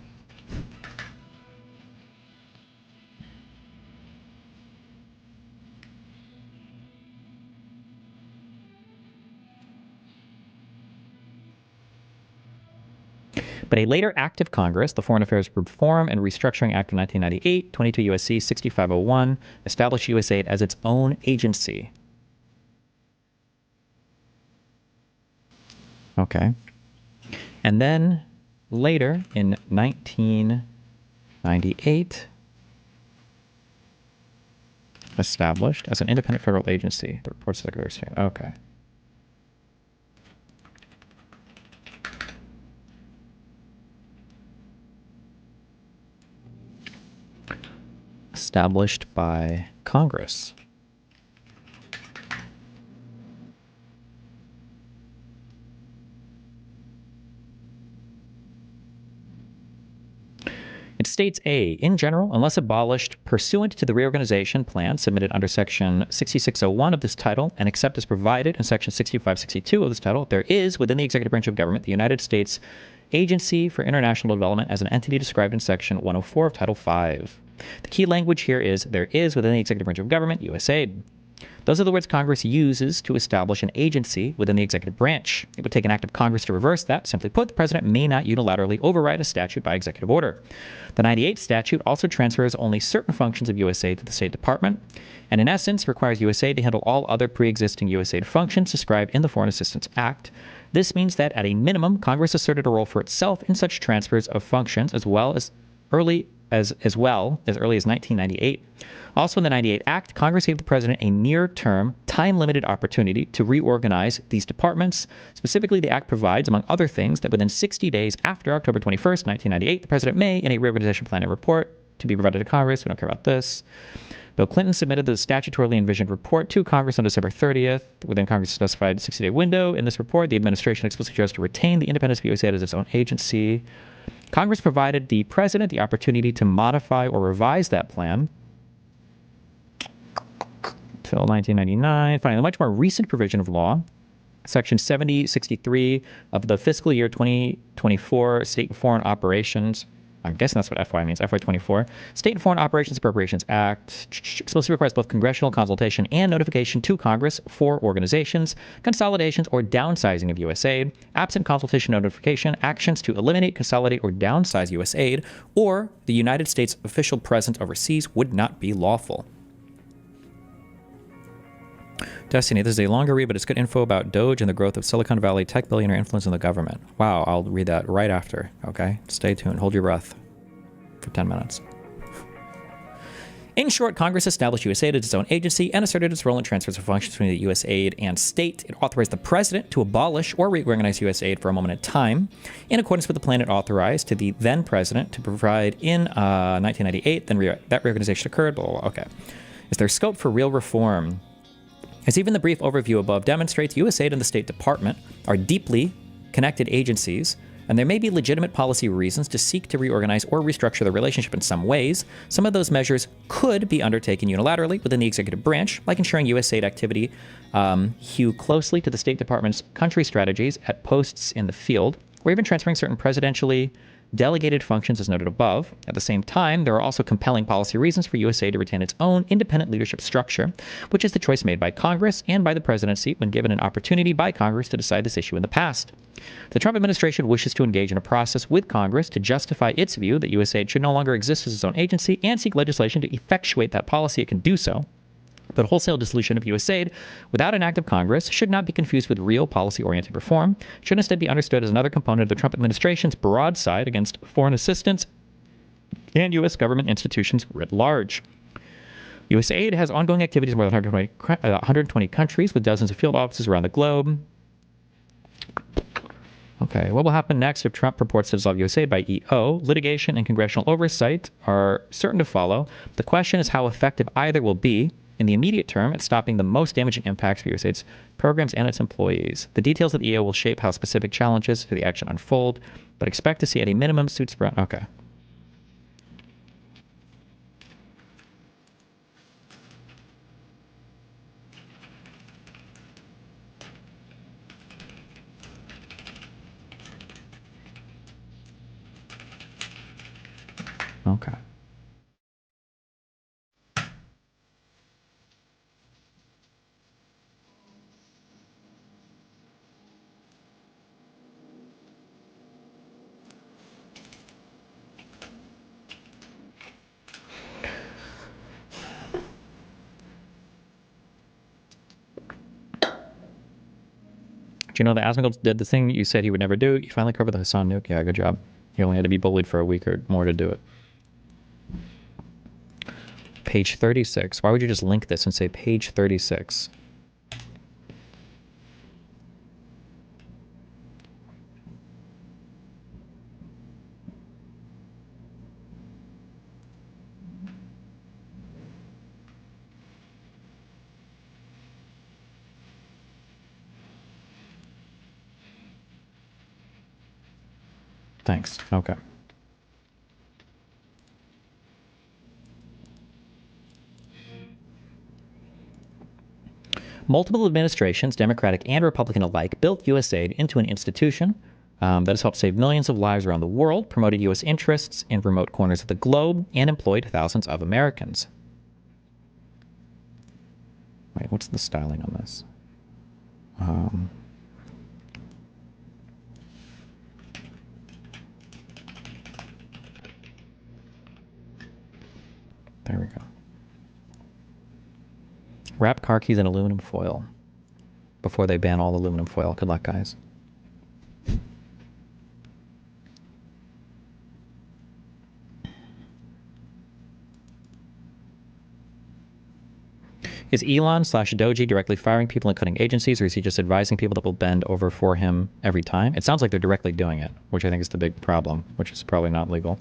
But a later act of Congress, the Foreign Affairs Reform and Restructuring Act of 1998, 22 U.S.C. 6501, established USAID as its own agency. Okay. And then later in 1998, established as an independent federal agency. The reports of the Secretary of State. Okay. Established by Congress. It states A, in general, unless abolished pursuant to the reorganization plan submitted under Section 6601 of this title and except as provided in Section 6562 of this title, there is within the executive branch of government the United States Agency for International Development as an entity described in Section 104 of Title V. The key language here is there is within the executive branch of government, USAID. Those are the words Congress uses to establish an agency within the executive branch. It would take an act of Congress to reverse that. Simply put, the president may not unilaterally override a statute by executive order. The 98 statute also transfers only certain functions of USAID to the State Department, and in essence requires USAID to handle all other pre-existing USAID functions described in the Foreign Assistance Act. This means that at a minimum, Congress asserted a role for itself in such transfers of functions as early as 1998. Also in the 98 Act, Congress gave the president a near-term, time-limited opportunity to reorganize these departments. Specifically, the Act provides, among other things, that within 60 days after October 21st, 1998, the president may, in a reorganization plan and report, to be provided to Congress. We don't care about this. Bill Clinton submitted the statutorily envisioned report to Congress on December 30th. Within Congress' specified 60-day window, in this report, the administration explicitly chose to retain the independence of USAID as its own agency. Congress provided the president the opportunity to modify or revise that plan until 1999. Finally, a much more recent provision of law, Section 7063 of the fiscal year 2024 State and Foreign Operations. I'm guessing that's what FY means, FY24. State and Foreign Operations Appropriations Act explicitly requires both congressional consultation and notification to Congress for organizations, consolidations, or downsizing of USAID. Absent consultation notification, actions to eliminate, consolidate, or downsize USAID, or the United States official presence overseas would not be lawful. Destiny, this is a longer read, but it's good info about DOGE and the growth of Silicon Valley tech billionaire influence in the government. Wow, I'll read that right after, okay? Stay tuned. Hold your breath for 10 minutes. In short, Congress established USAID as its own agency and asserted its role in transfers of functions between the USAID and state. It authorized the president to abolish or reorganize USAID for a moment in time, in accordance with the plan it authorized to the then president to provide in 1998. Then that reorganization occurred. Blah, blah, blah. Okay. Is there scope for real reform? As even the brief overview above demonstrates, USAID and the State Department are deeply connected agencies, and there may be legitimate policy reasons to seek to reorganize or restructure the relationship in some ways. Some of those measures could be undertaken unilaterally within the executive branch, like ensuring USAID activity hew closely to the State Department's country strategies at posts in the field, or even transferring certain presidentially delegated functions as noted above. At the same time, there are also compelling policy reasons for USAID to retain its own independent leadership structure, which is the choice made by Congress and by the presidency when given an opportunity by Congress to decide this issue in the past. The Trump administration wishes to engage in a process with Congress to justify its view that USAID should no longer exist as its own agency and seek legislation to effectuate that policy. It can do so. But wholesale dissolution of USAID without an act of Congress should not be confused with real policy-oriented reform. It should instead be understood as another component of the Trump administration's broadside against foreign assistance and U.S. government institutions writ large. USAID has ongoing activities in more than 120 countries with dozens of field offices around the globe. Okay, what will happen next if Trump purports to dissolve USAID by EO? Litigation and congressional oversight are certain to follow. The question is how effective either will be in the immediate term at stopping the most damaging impacts for USAID's programs and its employees. The details of the EO will shape how specific challenges to the action unfold, but expect to see at a minimum suits brought. Okay. Okay. Do you know that Asmongold did the thing that you said he would never do? You finally covered the Hassan nuke? Yeah, good job. He only had to be bullied for a week or more to do it. Page 36. Why would you just link this and say page 36? Thanks. Okay. Multiple administrations, Democratic and Republican alike, built USAID into an institution that has helped save millions of lives around the world, promoted U.S. interests in remote corners of the globe, and employed thousands of Americans. Wait, what's the styling on this? There we go. Wrap car keys in aluminum foil before they ban all aluminum foil. Good luck, guys. Is Elon/DOGE directly firing people and cutting agencies, or is he just advising people that will bend over for him every time? It sounds like they're directly doing it, which I think is the big problem, which is probably not legal.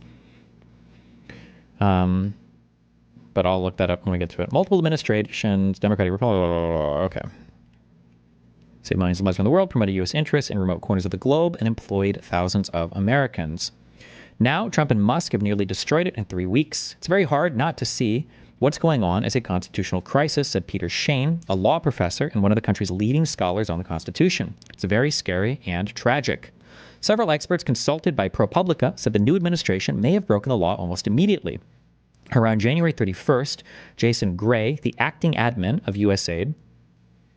But I'll look that up when we get to it. Multiple administrations, Democratic, Republican, okay. Saved millions of lives around the world, promoted U.S. interests in remote corners of the globe, and employed thousands of Americans. Now, Trump and Musk have nearly destroyed it in 3 weeks. It's very hard not to see what's going on as a constitutional crisis, said Peter Shane, a law professor and one of the country's leading scholars on the Constitution. It's very scary and tragic. Several experts consulted by ProPublica said the new administration may have broken the law almost immediately. Around January 31st, Jason Gray, the acting admin of USAID,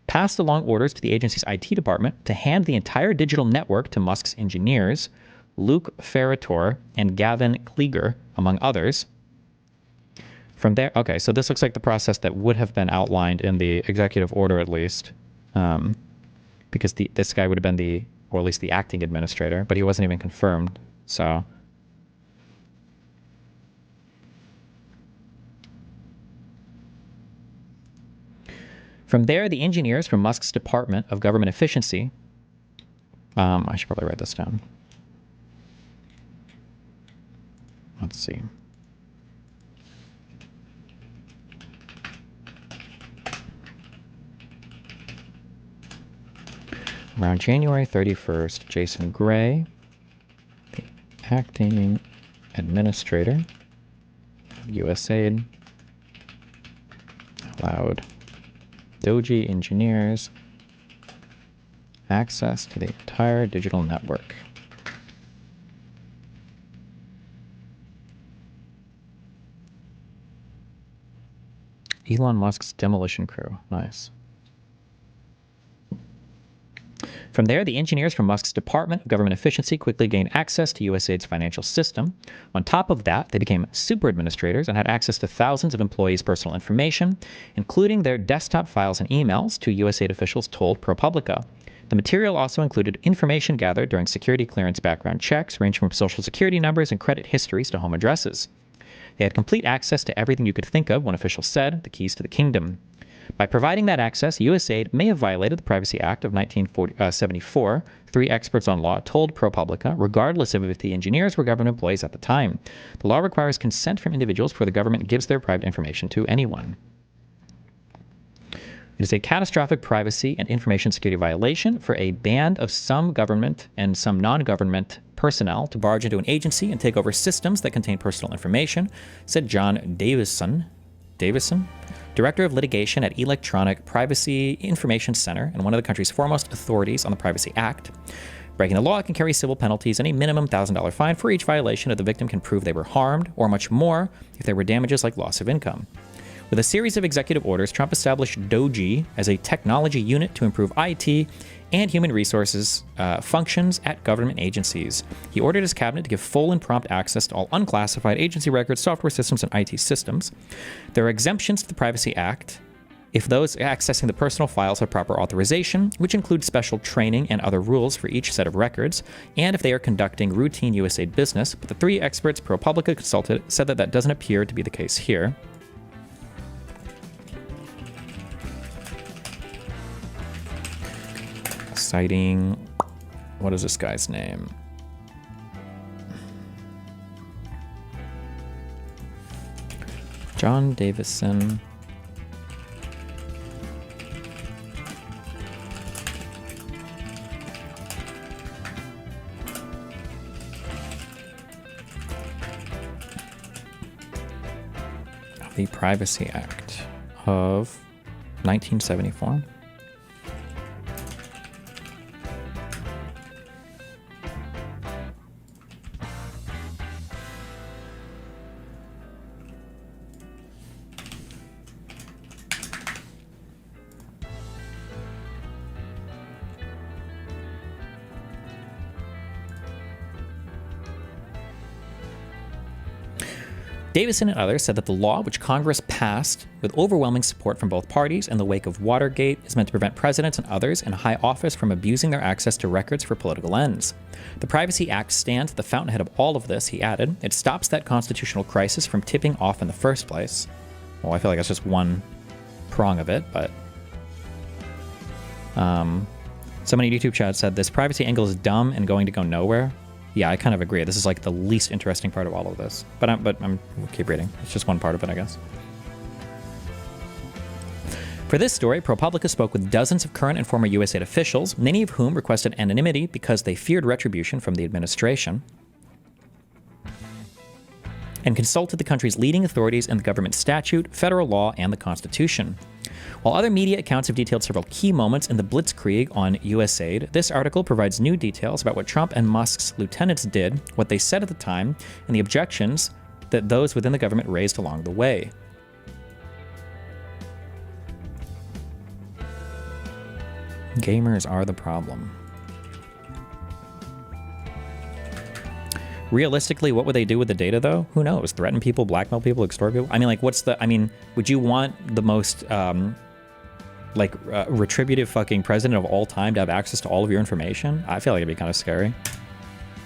passed along orders to the agency's IT department to hand the entire digital network to Musk's engineers, Luke Ferrator and Gavin Klieger, among others. From there, okay, so this looks like the process that would have been outlined in the executive order at least, because this guy would have been or at least the acting administrator, but he wasn't even confirmed, so... From there, the engineers from Musk's Department of Government Efficiency, I should probably write this down. Let's see. Around January 31st, Jason Gray, the acting administrator of USAID, allowed DOGE engineers access to the entire digital network. Elon Musk's demolition crew. Nice. From there, the engineers from Musk's Department of Government Efficiency quickly gained access to USAID's financial system. On top of that, they became super administrators and had access to thousands of employees' personal information, including their desktop files and emails, to USAID officials told ProPublica. The material also included information gathered during security clearance background checks, ranging from social security numbers and credit histories to home addresses. They had complete access to everything you could think of, one official said, the keys to the kingdom. By providing that access, USAID may have violated the Privacy Act of 1974, three experts on law told ProPublica, regardless of if the engineers were government employees at the time. The law requires consent from individuals before the government gives their private information to anyone. It is a catastrophic privacy and information security violation for a band of some government and some non-government personnel to barge into an agency and take over systems that contain personal information, said John Davison, Director of Litigation at Electronic Privacy Information Center and one of the country's foremost authorities on the Privacy Act. Breaking the law can carry civil penalties and a minimum $1,000 fine for each violation if the victim can prove they were harmed, or much more if there were damages like loss of income. With a series of executive orders, Trump established DOGE as a technology unit to improve IT and human resources functions at government agencies. He ordered his cabinet to give full and prompt access to all unclassified agency records, software systems, and IT systems. There are exemptions to the Privacy Act if those accessing the personal files have proper authorization, which includes special training and other rules for each set of records, and if they are conducting routine USAID business. But the three experts ProPublica consulted said that doesn't appear to be the case here. Citing, what is this guy's name? John Davison. The Privacy Act of 1974. Davison and others said that the law, which Congress passed with overwhelming support from both parties in the wake of Watergate, is meant to prevent presidents and others in high office from abusing their access to records for political ends. The Privacy Act stands at the fountainhead of all of this, he added. It stops that constitutional crisis from tipping off in the first place. Well, I feel like that's just one prong of it, but... Someone in YouTube chat said, this privacy angle is dumb and going to go nowhere. Yeah, I kind of agree. This is like the least interesting part of all of this. But I'm keep reading. It's just one part of it, I guess. For this story, ProPublica spoke with dozens of current and former USAID officials, many of whom requested anonymity because they feared retribution from the administration, and consulted the country's leading authorities in the government statute, federal law, and the Constitution. While other media accounts have detailed several key moments in the blitzkrieg on USAID, this article provides new details about what Trump and Musk's lieutenants did, what they said at the time, and the objections that those within the government raised along the way. Gamers are the problem. Realistically, what would they do with the data, though? Who knows? Threaten people, blackmail people, extort people? I mean, like, would you want the most, retributive fucking president of all time to have access to all of your information? I feel like it'd be kind of scary.